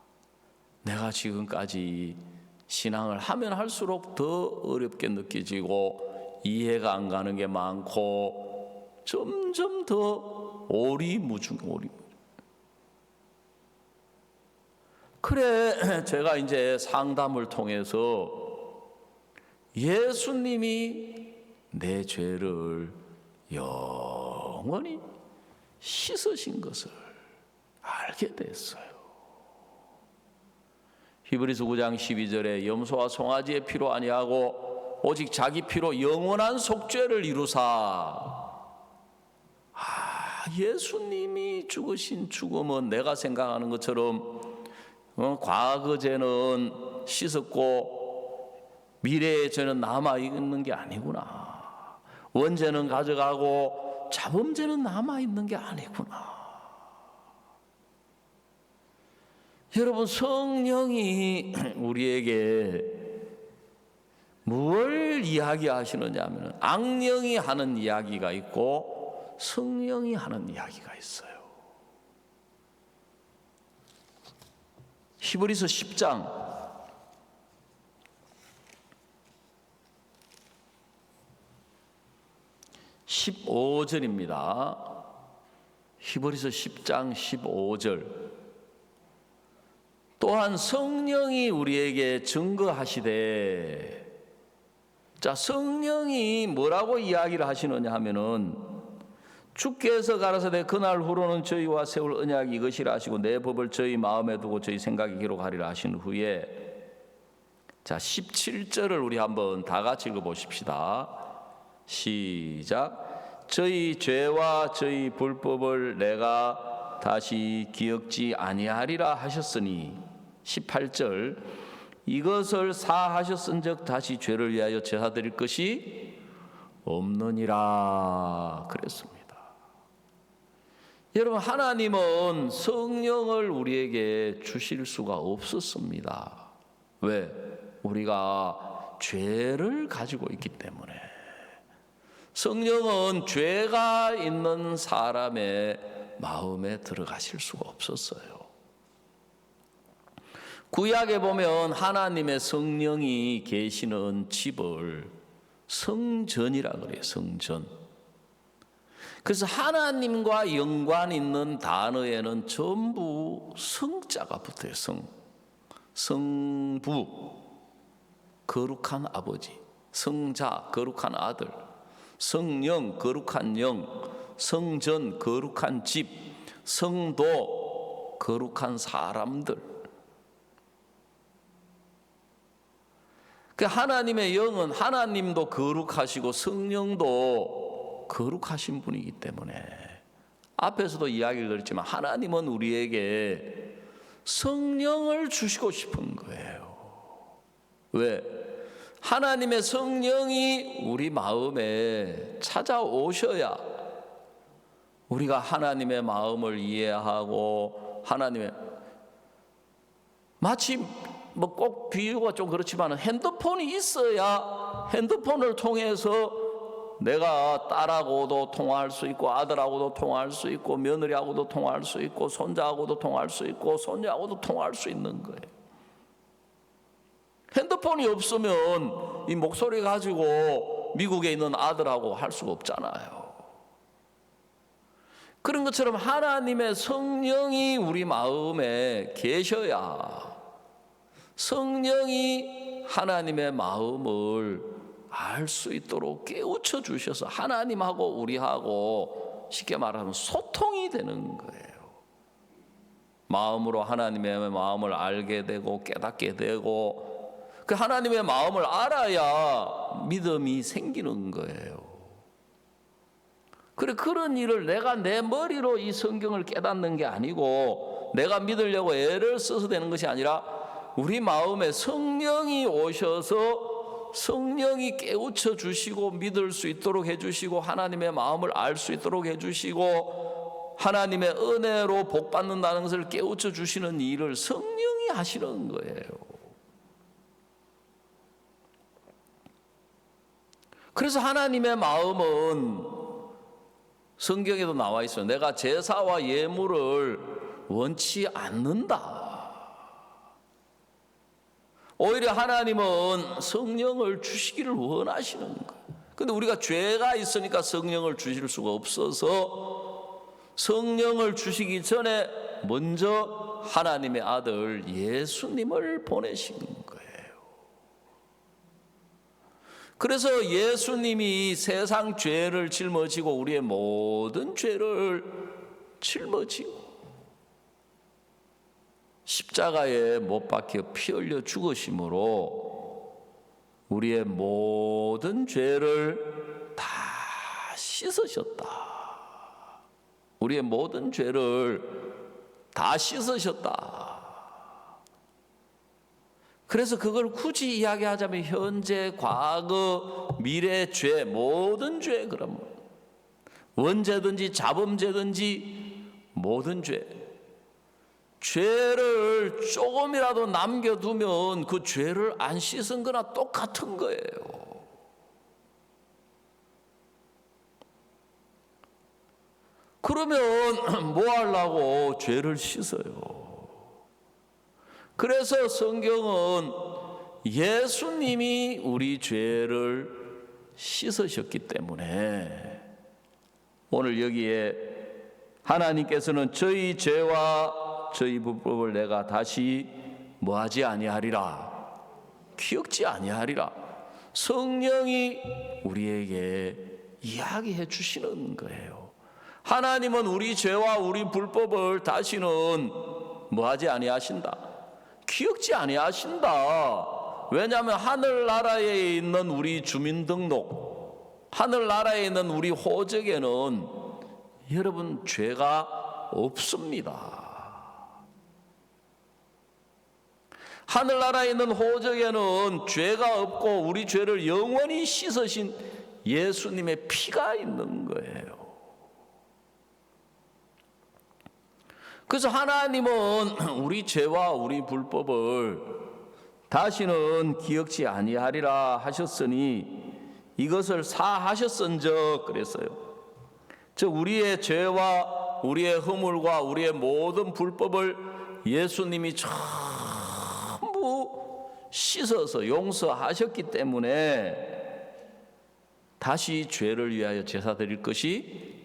내가 지금까지 신앙을 하면 할수록 더 어렵게 느껴지고 이해가 안 가는 게 많고 점점 더 오리무중. 그래 제가 이제 상담을 통해서 예수님이 내 죄를 영원히 씻으신 것을 알게 됐어요. 히브리서 9장 12절에 염소와 송아지의 피로 아니하고 오직 자기 피로 영원한 속죄를 이루사. 예수님이 죽으신 죽음은 내가 생각하는 것처럼 과거 죄는 씻었고 미래의 죄는 남아있는 게 아니구나. 원죄는 가져가고 자범죄는 남아있는 게 아니구나. 여러분, 성령이 우리에게 뭘 이야기하시느냐 하면 악령이 하는 이야기가 있고 성령이 하는 이야기가 있어요. 히브리서 10장 15절입니다. 히브리서 10장 15절. 또한 성령이 우리에게 증거하시되, 자, 성령이 뭐라고 이야기를 하시느냐 하면은 주께서 가라사대 그날 후로는 저희와 세울 언약이 이것이라 하시고 내 법을 저희 마음에 두고 저희 생각에 기록하리라 하신 후에, 자, 17절을 우리 한번 다 같이 읽어보십시다. 시작. 저희 죄와 저희 불법을 내가 다시 기억지 아니하리라 하셨으니, 18절. 이것을 사하셨은즉 다시 죄를 위하여 제사 드릴 것이 없느니라 그랬습니다. 여러분, 하나님은 성령을 우리에게 주실 수가 없었습니다. 왜? 우리가 죄를 가지고 있기 때문에. 성령은 죄가 있는 사람의 마음에 들어가실 수가 없었어요. 구약에 보면 하나님의 성령이 계시는 집을 성전이라 그래요. 성전. 그래서 하나님과 연관 있는 단어에는 전부 성자가 붙어요. 성부, 거룩한 아버지. 성자, 거룩한 아들. 성령, 거룩한 영. 성전, 거룩한 집. 성도, 거룩한 사람들. 그 하나님의 영은 하나님도 거룩하시고 성령도 거룩하신 분이기 때문에 앞에서도 이야기를 드렸지만 하나님은 우리에게 성령을 주시고 싶은 거예요. 왜? 하나님의 성령이 우리 마음에 찾아오셔야 우리가 하나님의 마음을 이해하고 하나님의, 마치 뭐 꼭 비유가 좀 그렇지만 핸드폰이 있어야 핸드폰을 통해서 내가 딸하고도 통화할 수 있고 아들하고도 통화할 수 있고 며느리하고도 통화할 수 있고 손자하고도 통화할 수 있고 손녀하고도 통화할 수 있는 거예요. 핸드폰이 없으면 이 목소리 가지고 미국에 있는 아들하고 할 수가 없잖아요. 그런 것처럼 하나님의 성령이 우리 마음에 계셔야 성령이 하나님의 마음을 알 수 있도록 깨우쳐 주셔서 하나님하고 우리하고 쉽게 말하면 소통이 되는 거예요. 마음으로 하나님의 마음을 알게 되고 깨닫게 되고 그 하나님의 마음을 알아야 믿음이 생기는 거예요. 그래, 그런 일을 내가 내 머리로 이 성경을 깨닫는 게 아니고 내가 믿으려고 애를 써서 되는 것이 아니라 우리 마음에 성령이 오셔서 성령이 깨우쳐 주시고 믿을 수 있도록 해주시고 하나님의 마음을 알 수 있도록 해주시고 하나님의 은혜로 복 받는다는 것을 깨우쳐 주시는 일을 성령이 하시는 거예요. 그래서 하나님의 마음은 성경에도 나와 있어요. 내가 제사와 예물을 원치 않는다. 오히려 하나님은 성령을 주시기를 원하시는 거예요. 근데 우리가 죄가 있으니까 성령을 주실 수가 없어서 성령을 주시기 전에 먼저 하나님의 아들 예수님을 보내신 거예요. 그래서 예수님이 세상 죄를 짊어지고 우리의 모든 죄를 짊어지고 십자가에 못 박혀 피 흘려 죽으심으로 우리의 모든 죄를 다 씻으셨다. 우리의 모든 죄를 다 씻으셨다. 그래서 그걸 굳이 이야기하자면 현재, 과거, 미래 죄, 모든 죄, 그러면 원죄든지 자범죄든지 모든 죄를 조금이라도 남겨두면 그 죄를 안 씻은 거나 똑같은 거예요. 그러면 뭐 하려고 죄를 씻어요? 그래서 성경은 예수님이 우리 죄를 씻으셨기 때문에 오늘 여기에 하나님께서는 저희 죄와 저희 불법을 내가 다시 뭐하지 아니하리라, 기억지 아니하리라. 성령이 우리에게 이야기해 주시는 거예요. 하나님은 우리 죄와 우리 불법을 다시는 뭐하지 아니하신다, 기억지 아니하신다. 왜냐하면 하늘나라에 있는 우리 주민등록, 하늘나라에 있는 우리 호적에는 여러분 죄가 없습니다. 하늘나라에 있는 호적에는 죄가 없고 우리 죄를 영원히 씻으신 예수님의 피가 있는 거예요. 그래서 하나님은 우리 죄와 우리 불법을 다시는 기억지 아니하리라 하셨으니 이것을 사하셨은즉 그랬어요. 즉 우리의 죄와 우리의 허물과 우리의 모든 불법을 예수님이 전부 씻어서 용서하셨기 때문에 다시 죄를 위하여 제사 드릴 것이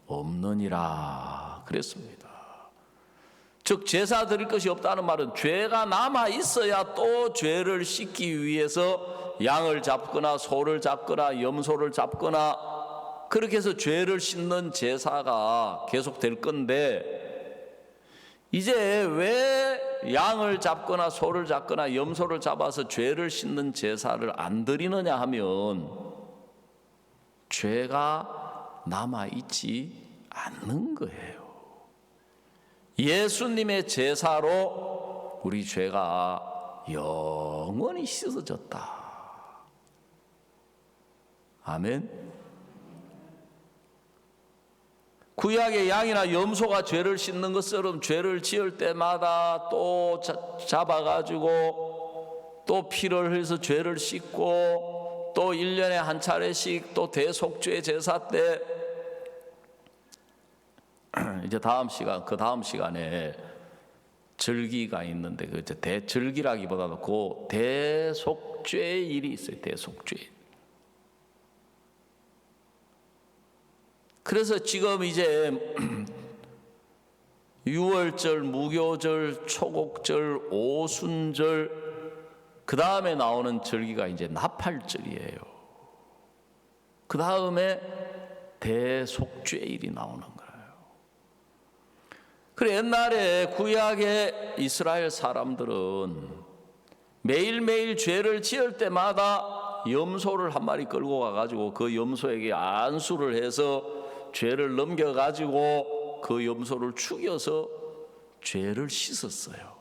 없느니라 그랬습니다. 즉 제사 드릴 것이 없다는 말은 죄가 남아 있어야 또 죄를 씻기 위해서 양을 잡거나 소를 잡거나 염소를 잡거나 그렇게 해서 죄를 씻는 제사가 계속될 건데, 이제 왜 양을 잡거나 소를 잡거나 염소를 잡아서 죄를 씻는 제사를 안 드리느냐 하면 죄가 남아 있지 않는 거예요. 예수님의 제사로 우리 죄가 영원히 씻어졌다. 아멘. 구약의 양이나 염소가 죄를 씻는 것처럼 죄를 지을 때마다 또 잡아가지고 또 피를 흘려서 죄를 씻고 또 1년에 한 차례씩 또 대속죄 제사 때 이제 다음 시간에 절기가 있는데 그 대절기라기보다도 그 대속죄의 일이 있어요. 대속죄. 그래서 지금 이제 유월절, 무교절, 초곡절, 오순절, 그 다음에 나오는 절기가 이제 나팔절이에요. 그 다음에 대속죄일이 나오는 거예요. 그래 옛날에 구약의 이스라엘 사람들은 매일매일 죄를 지을 때마다 염소를 한 마리 끌고 가가지고 그 염소에게 안수를 해서 죄를 넘겨가지고 그 염소를 죽여서 죄를 씻었어요.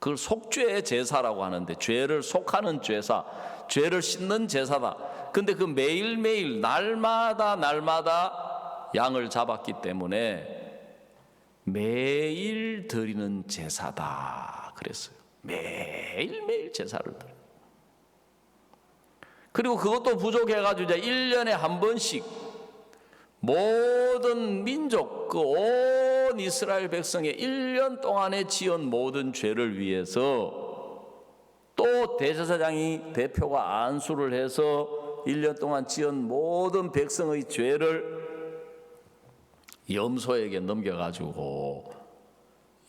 그걸 속죄의 제사라고 하는데, 죄를 속하는 제사, 죄를 씻는 제사다. 근데 그 매일매일 날마다 양을 잡았기 때문에 매일 드리는 제사다 그랬어요. 매일매일 제사를 드려요. 그리고 그것도 부족해가지고 이제 1년에 한 번씩 모든 민족, 그 온 이스라엘 백성의 1년 동안에 지은 모든 죄를 위해서 또 대제사장이 대표가 안수를 해서 1년 동안 지은 모든 백성의 죄를 염소에게 넘겨가지고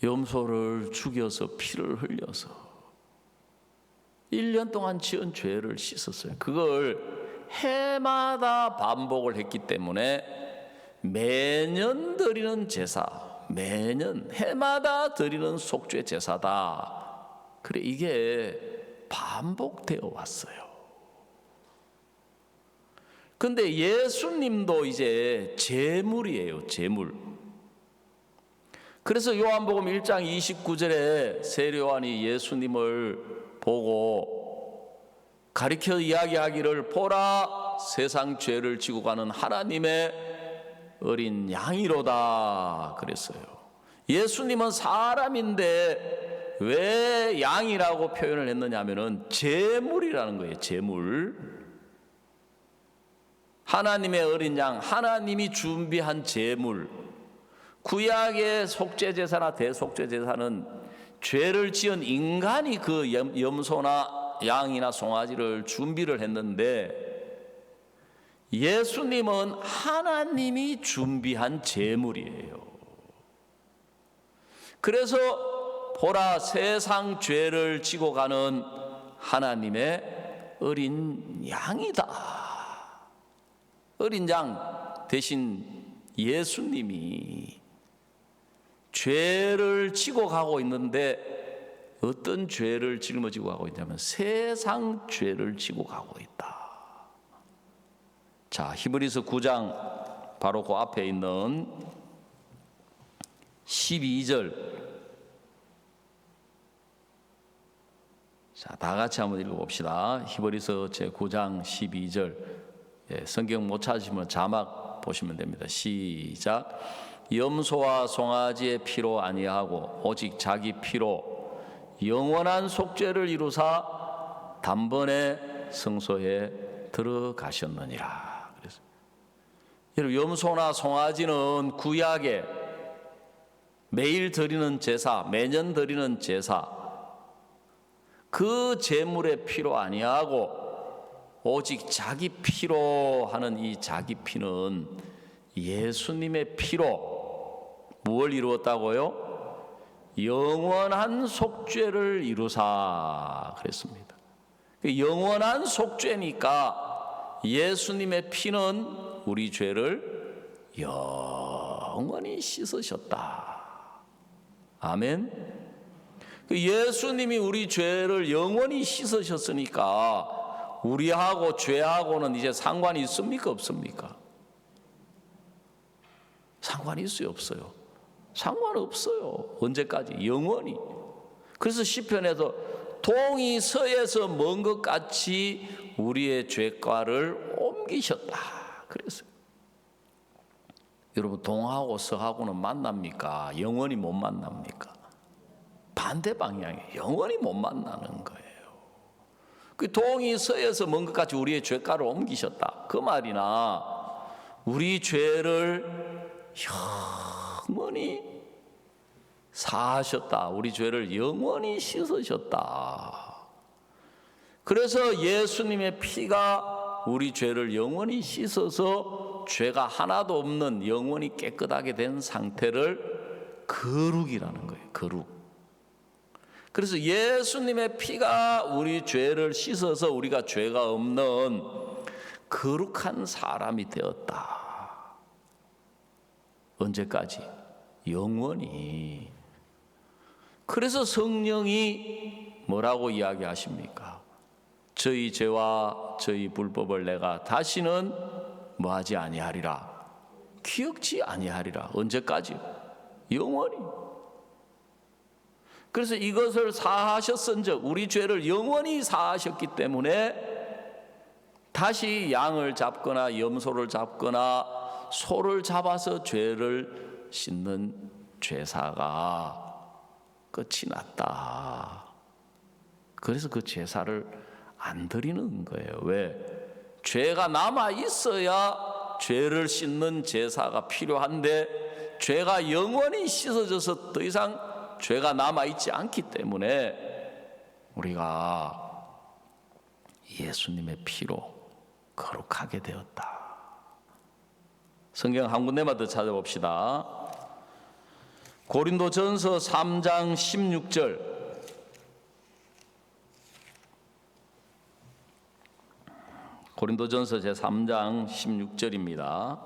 염소를 죽여서 피를 흘려서 1년 동안 지은 죄를 씻었어요. 그걸 해마다 반복을 했기 때문에 매년 드리는 제사, 매년 해마다 드리는 속죄 제사다. 그래, 이게 반복되어 왔어요. 근데 예수님도 이제 제물이에요, 제물. 그래서 요한복음 1장 29절에 세례요한이 예수님을 보고 가리켜 이야기하기를, 보라, 세상 죄를 지고 가는 하나님의 어린 양이로다 그랬어요. 예수님은 사람인데 왜 양이라고 표현을 했느냐면은 제물이라는 거예요. 제물. 하나님의 어린 양, 하나님이 준비한 제물. 구약의 속죄제사나 대속죄제사는 죄를 지은 인간이 그 염소나 양이나 송아지를 준비를 했는데, 예수님은 하나님이 준비한 제물이에요. 그래서 보라, 세상 죄를 지고 가는 하나님의 어린 양이다. 어린 양 대신 예수님이 죄를 지고 가고 있는데, 어떤 죄를 짊어지고 가고 있냐면 세상 죄를 지고 가고 있다. 자, 히브리서 9장 바로 그 앞에 있는 12절. 자, 다 같이 한번 읽어봅시다. 히브리서 제9장 12절. 예, 성경 못 찾으시면 자막 보시면 됩니다. 시작. 염소와 송아지의 피로 아니하고 오직 자기 피로 영원한 속죄를 이루사 단번에 성소에 들어가셨느니라. 그래서 여러분, 염소나 송아지는 구약에 매일 드리는 제사, 매년 드리는 제사, 그 제물의 피로 아니하고 오직 자기 피로 하는 이 자기 피는 예수님의 피로 무엇을 이루었다고요? 영원한 속죄를 이루사 그랬습니다. 영원한 속죄니까 예수님의 피는 우리 죄를 영원히 씻으셨다. 아멘. 예수님이 우리 죄를 영원히 씻으셨으니까 우리하고 죄하고는 이제 상관이 있습니까, 없습니까? 상관이 있어요, 없어요? 상관없어요. 언제까지? 영원히. 그래서 시편에서 동이 서에서 먼 것 같이 우리의 죄과를 옮기셨다 그랬어요. 여러분, 동하고 서하고는 만납니까? 영원히 못 만납니까? 반대 방향에 영원히 못 만나는 거예요. 그 동이 서에서 먼 것 같이 우리의 죄과를 옮기셨다. 그 말이나 우리 죄를 영원히 사하셨다. 우리 죄를 영원히 씻으셨다. 그래서 예수님의 피가 우리 죄를 영원히 씻어서 죄가 하나도 없는 영원히 깨끗하게 된 상태를 거룩이라는 거예요. 거룩. 그래서 예수님의 피가 우리 죄를 씻어서 우리가 죄가 없는 거룩한 사람이 되었다. 언제까지? 영원히. 그래서 성령이 뭐라고 이야기하십니까? 저희 죄와 저희 불법을 내가 다시는 뭐하지 아니하리라. 기억지 아니하리라. 언제까지? 영원히. 그래서 이것을 사하셨은즉 우리 죄를 영원히 사하셨기 때문에 다시 양을 잡거나 염소를 잡거나 소를 잡아서 죄를 씻는 죄사가 끝이 났다. 그래서 그 제사를 안 드리는 거예요. 왜? 죄가 남아 있어야 죄를 씻는 제사가 필요한데 죄가 영원히 씻어져서 더 이상 죄가 남아 있지 않기 때문에 우리가 예수님의 피로 거룩하게 되었다. 성경 한 군데만 더 찾아봅시다. 고린도전서 3장 16절. 고린도전서 제3장 16절입니다.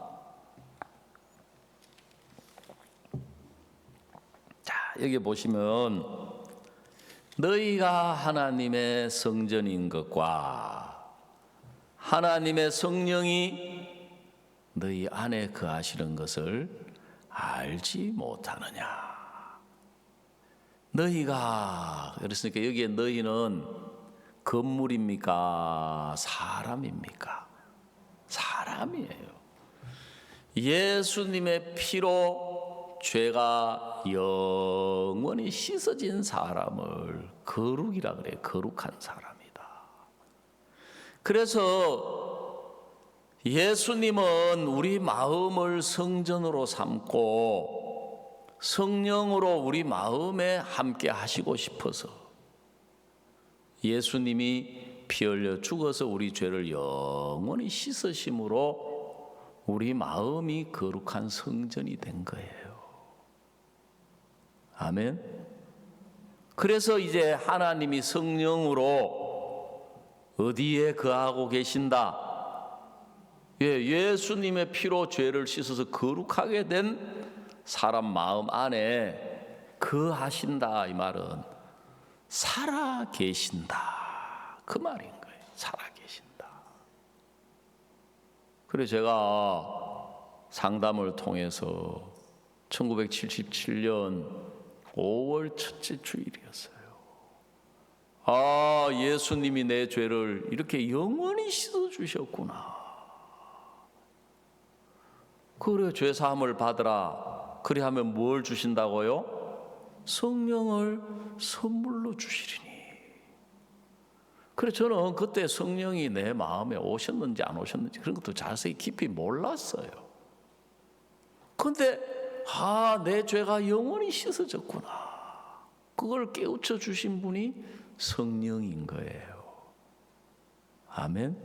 자, 여기 보시면 너희가 하나님의 성전인 것과 하나님의 성령이 너희 안에 거하시는 것을 알지 못하느냐. 너희가, 그랬으니까 여기에 너희는 건물입니까? 사람입니까? 사람이에요. 예수님의 피로 죄가 영원히 씻어진 사람을 거룩이라 그래요. 거룩한 사람이다. 그래서 예수님은 우리 마음을 성전으로 삼고 성령으로 우리 마음에 함께 하시고 싶어서 예수님이 피 흘려 죽어서 우리 죄를 영원히 씻으심으로 우리 마음이 거룩한 성전이 된 거예요. 아멘. 그래서 이제 하나님이 성령으로 어디에 거하고 계신다? 예수님의 피로 죄를 씻어서 거룩하게 된 사람 마음 안에 거하신다. 이 말은 살아 계신다. 그 말인 거예요. 살아 계신다. 그래서 제가 상담을 통해서 1977년 5월 첫째 주일이었어요. 아, 예수님이 내 죄를 이렇게 영원히 씻어주셨구나. 그래, 죄사함을 받으라. 그래 하면 뭘 주신다고요? 성령을 선물로 주시리니. 그래, 저는 그때 성령이 내 마음에 오셨는지 안 오셨는지 그런 것도 자세히 깊이 몰랐어요. 근데 내 죄가 영원히 씻어졌구나. 그걸 깨우쳐 주신 분이 성령인 거예요. 아멘.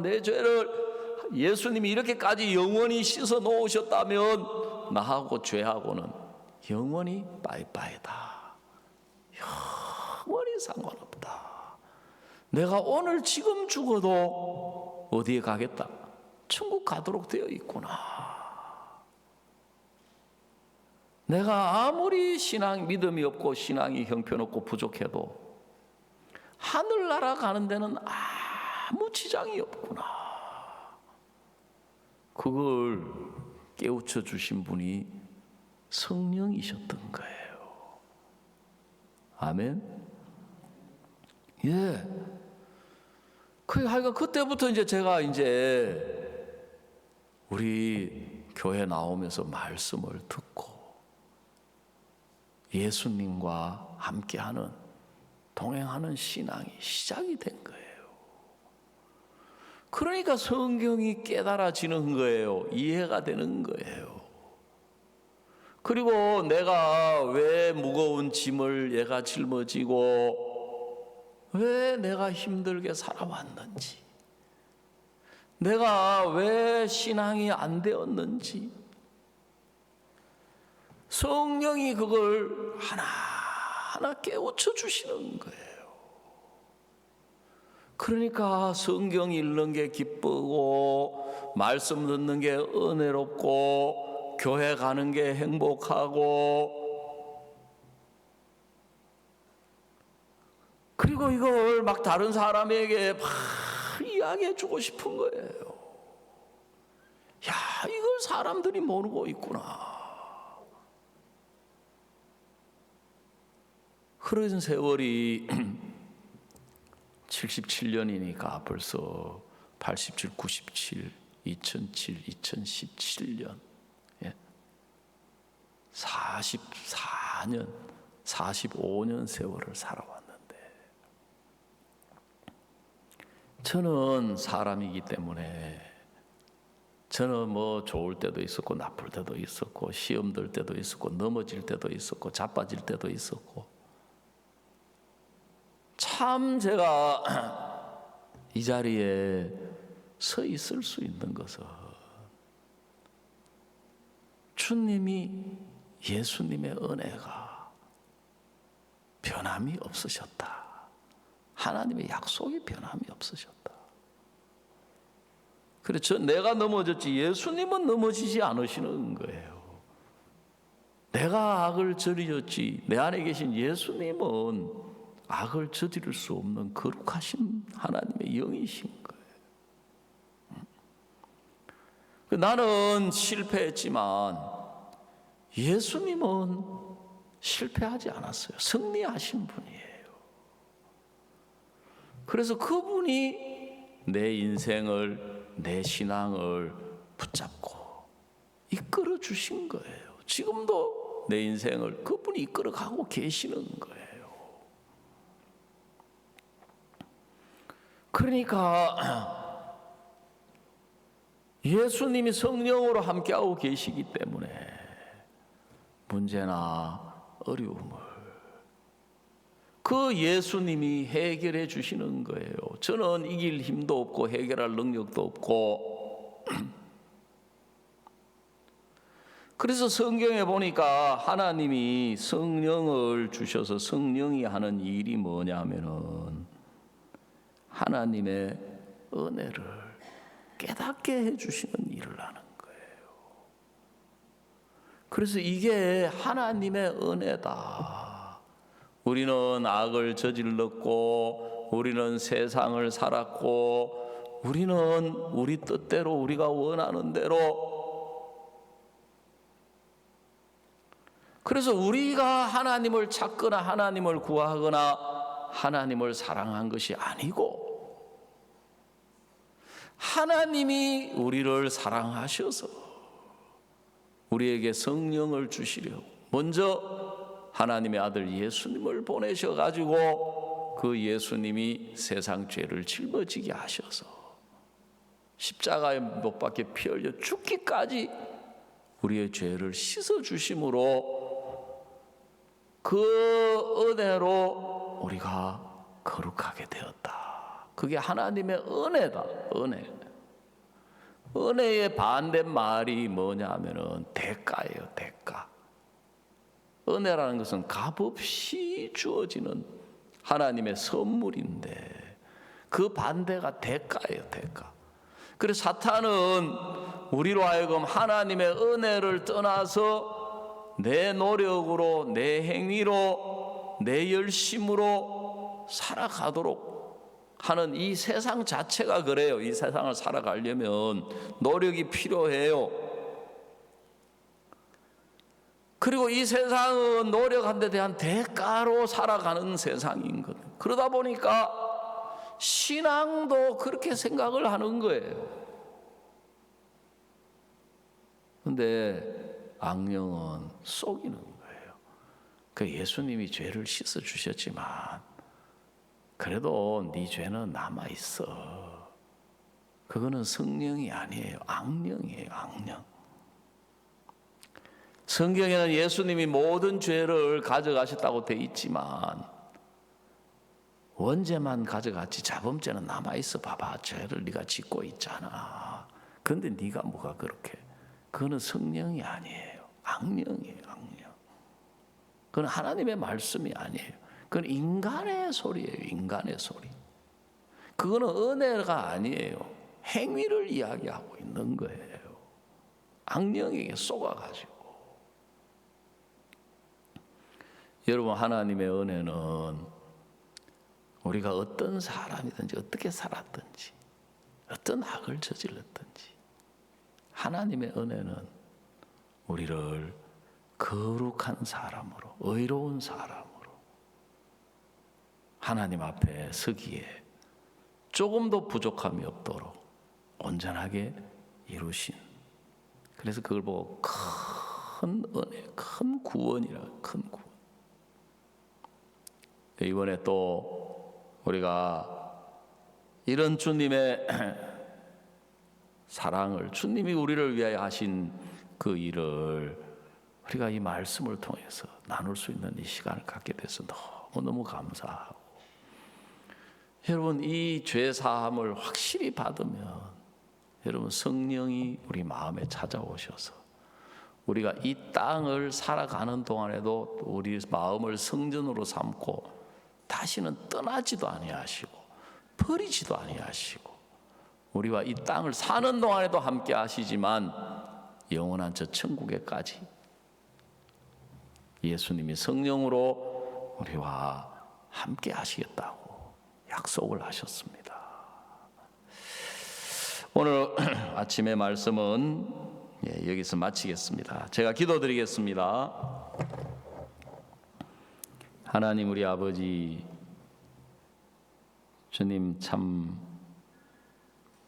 내 죄를 예수님이 이렇게까지 영원히 씻어 놓으셨다면 나하고 죄하고는 영원히 빠이빠이다. 영원히 상관없다. 내가 오늘 지금 죽어도 어디에 가겠다? 천국 가도록 되어 있구나. 내가 아무리 믿음이 없고 신앙이 형편없고 부족해도 하늘나라 가는 데는 아무 지장이 없구나. 그걸 깨우쳐 주신 분이 성령이셨던 거예요. 아멘. 예. 하여간 그때부터 이제 제가 우리 교회 나오면서 말씀을 듣고 예수님과 함께하는 동행하는 신앙이 시작이 된 거예요. 그러니까 성경이 깨달아지는 거예요. 이해가 되는 거예요. 그리고 내가 왜 무거운 짐을 얘가 짊어지고 왜 내가 힘들게 살아왔는지, 내가 왜 신앙이 안 되었는지 성령이 그걸 하나하나 깨우쳐 주시는 거예요. 그러니까 성경 읽는 게 기쁘고 말씀 듣는 게 은혜롭고 교회 가는 게 행복하고, 그리고 이걸 막 다른 사람에게 막 이야기해 주고 싶은 거예요. 야, 이걸 사람들이 모르고 있구나. 흐른 세월이 77년이니까 벌써 87, 97, 2007, 2017년. 예. 44년, 45년 세월을 살아왔는데, 저는 사람이기 때문에 저는 뭐 좋을 때도 있었고 나쁠 때도 있었고 시험 들 때도 있었고 넘어질 때도 있었고 자빠질 때도 있었고, 참 제가 이 자리에 서 있을 수 있는 것은 주님이, 예수님의 은혜가 변함이 없으셨다. 하나님의 약속이 변함이 없으셨다. 그래서 내가 넘어졌지 예수님은 넘어지지 않으시는 거예요. 내가 악을 저지렀지 내 안에 계신 예수님은 악을 저지를 수 없는 거룩하신 하나님의 영이신 거예요. 나는 실패했지만 예수님은 실패하지 않았어요. 승리하신 분이에요. 그래서 그분이 내 인생을, 내 신앙을 붙잡고 이끌어 주신 거예요. 지금도 내 인생을 그분이 이끌어 가고 계시는 거예요. 그러니까 예수님이 성령으로 함께하고 계시기 때문에 문제나 어려움을 그 예수님이 해결해 주시는 거예요. 저는 이길 힘도 없고 해결할 능력도 없고, 그래서 성경에 보니까 하나님이 성령을 주셔서 성령이 하는 일이 뭐냐면은 하나님의 은혜를 깨닫게 해주시는 일을 하는 거예요. 그래서 이게 하나님의 은혜다. 우리는 악을 저질렀고 우리는 세상을 살았고 우리는 우리 뜻대로 우리가 원하는 대로, 그래서 우리가 하나님을 찾거나 하나님을 구하거나 하나님을 사랑한 것이 아니고 하나님이 우리를 사랑하셔서 우리에게 성령을 주시려고 먼저 하나님의 아들 예수님을 보내셔가지고 그 예수님이 세상 죄를 짊어지게 하셔서 십자가에 못 박혀 피 흘려 죽기까지 우리의 죄를 씻어주심으로 그 은혜로 우리가 거룩하게 되었다. 그게 하나님의 은혜다. 은혜의 반대말이 뭐냐면은 대가예요. 대가. 은혜라는 것은 값없이 주어지는 하나님의 선물인데 그 반대가 대가예요. 대가. 그래서 사탄은 우리로 하여금 하나님의 은혜를 떠나서 내 노력으로, 내 행위로, 내 열심으로 살아가도록 하는 이 세상 자체가 그래요. 이 세상을 살아가려면 노력이 필요해요. 그리고 이 세상은 노력한 데 대한 대가로 살아가는 세상인 거예요. 그러다 보니까 신앙도 그렇게 생각을 하는 거예요. 그런데 악령은 속이는 거예요. 그 예수님이 죄를 씻어 주셨지만 그래도 네 죄는 남아 있어. 그거는 성령이 아니에요. 악령이에요. 악령. 성경에는 예수님이 모든 죄를 가져가셨다고 돼 있지만 원죄만 가져갔지 자범죄는 남아있어. 봐봐, 죄를 네가 짓고 있잖아. 그런데 네가 뭐가 그렇게, 그거는 성령이 아니에요. 악령이에요. 악령. 그건 하나님의 말씀이 아니에요. 그건 인간의 소리예요. 인간의 소리. 그거는 은혜가 아니에요. 행위를 이야기하고 있는 거예요. 악령에게 속아가지고. 여러분, 하나님의 은혜는 우리가 어떤 사람이든지 어떻게 살았든지 어떤 악을 저질렀든지 하나님의 은혜는 우리를 거룩한 사람으로, 의로운 사람으로 하나님 앞에 서기에 조금도 부족함이 없도록 온전하게 이루신, 그래서 그걸 보고 큰 큰 은혜, 큰 구원이라, 큰 구원. 이번에 또 우리가 이런 주님의 사랑을, 주님이 우리를 위하여 하신 그 일을 우리가 이 말씀을 통해서 나눌 수 있는 이 시간을 갖게 돼서 너무너무 감사하고, 여러분 이 죄 사함을 확실히 받으면 여러분 성령이 우리 마음에 찾아오셔서 우리가 이 땅을 살아가는 동안에도 우리 마음을 성전으로 삼고 다시는 떠나지도 아니하시고 버리지도 아니하시고 우리와 이 땅을 사는 동안에도 함께 하시지만 영원한 저 천국에까지 예수님이 성령으로 우리와 함께 하시겠다고 약속을 하셨습니다. 오늘 아침의 말씀은 여기서 마치겠습니다. 제가 기도드리겠습니다. 하나님 우리 아버지, 주님 참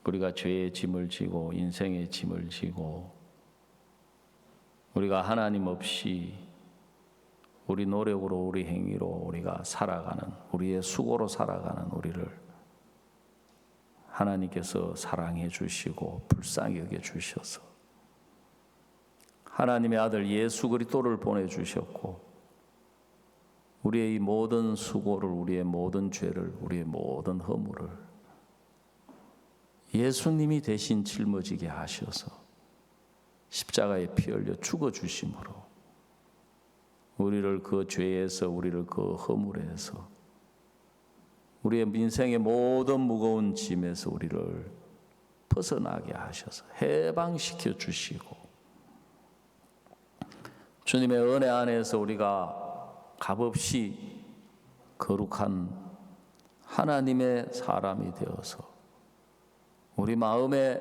우리가 죄의 짐을 지고 인생의 짐을 지고 우리가 하나님 없이 우리 노력으로 우리 행위로 우리가 살아가는, 우리의 수고로 살아가는 우리를 하나님께서 사랑해 주시고 불쌍히 여겨 주셔서 하나님의 아들 예수 그리스도를 보내주셨고 우리의 이 모든 수고를, 우리의 모든 죄를, 우리의 모든 허물을 예수님이 대신 짊어지게 하셔서 십자가에 피 흘려 죽어주심으로 우리를 그 죄에서, 우리를 그 허물에서, 우리의 인생의 모든 무거운 짐에서 우리를 벗어나게 하셔서 해방시켜 주시고 주님의 은혜 안에서 우리가 값없이 거룩한 하나님의 사람이 되어서 우리 마음에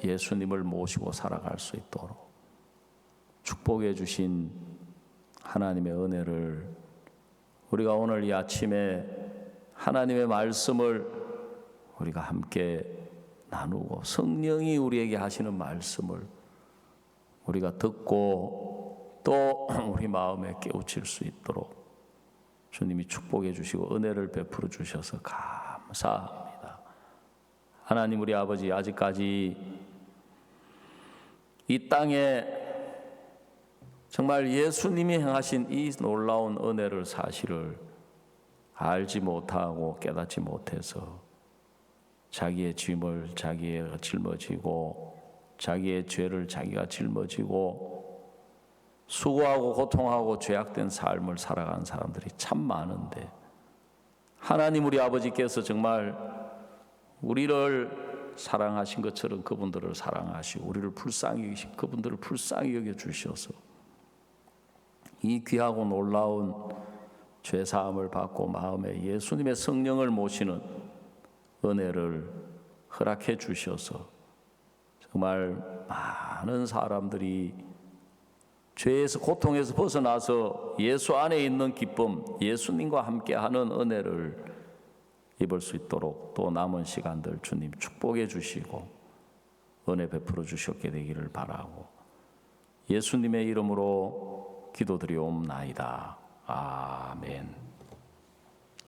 예수님을 모시고 살아갈 수 있도록 축복해 주신 하나님의 은혜를 우리가 오늘 이 아침에 하나님의 말씀을 우리가 함께 나누고 성령이 우리에게 하시는 말씀을 우리가 듣고 또 우리 마음에 깨우칠 수 있도록 주님이 축복해 주시고 은혜를 베풀어 주셔서 감사합니다. 하나님 우리 아버지, 아직까지 이 땅에 정말 예수님이 행하신 이 놀라운 은혜를, 사실을 알지 못하고 깨닫지 못해서 자기의 짐을 자기가 짊어지고 자기의 죄를 자기가 짊어지고 수고하고 고통하고 죄악된 삶을 살아가는 사람들이 참 많은데 하나님 우리 아버지께서 정말 우리를 사랑하신 것처럼 그분들을 사랑하시고 우리를 불쌍히 여기신 그분들을 불쌍히 여겨 주셔서 이 귀하고 놀라운 죄사함을 받고 마음에 예수님의 성령을 모시는 은혜를 허락해 주셔서 정말 많은 사람들이 죄에서, 고통에서 벗어나서 예수 안에 있는 기쁨, 예수님과 함께하는 은혜를 입을 수 있도록 또 남은 시간들 주님 축복해 주시고 은혜 베풀어 주셨게 되기를 바라고 예수님의 이름으로 기도드리옵나이다. 아멘.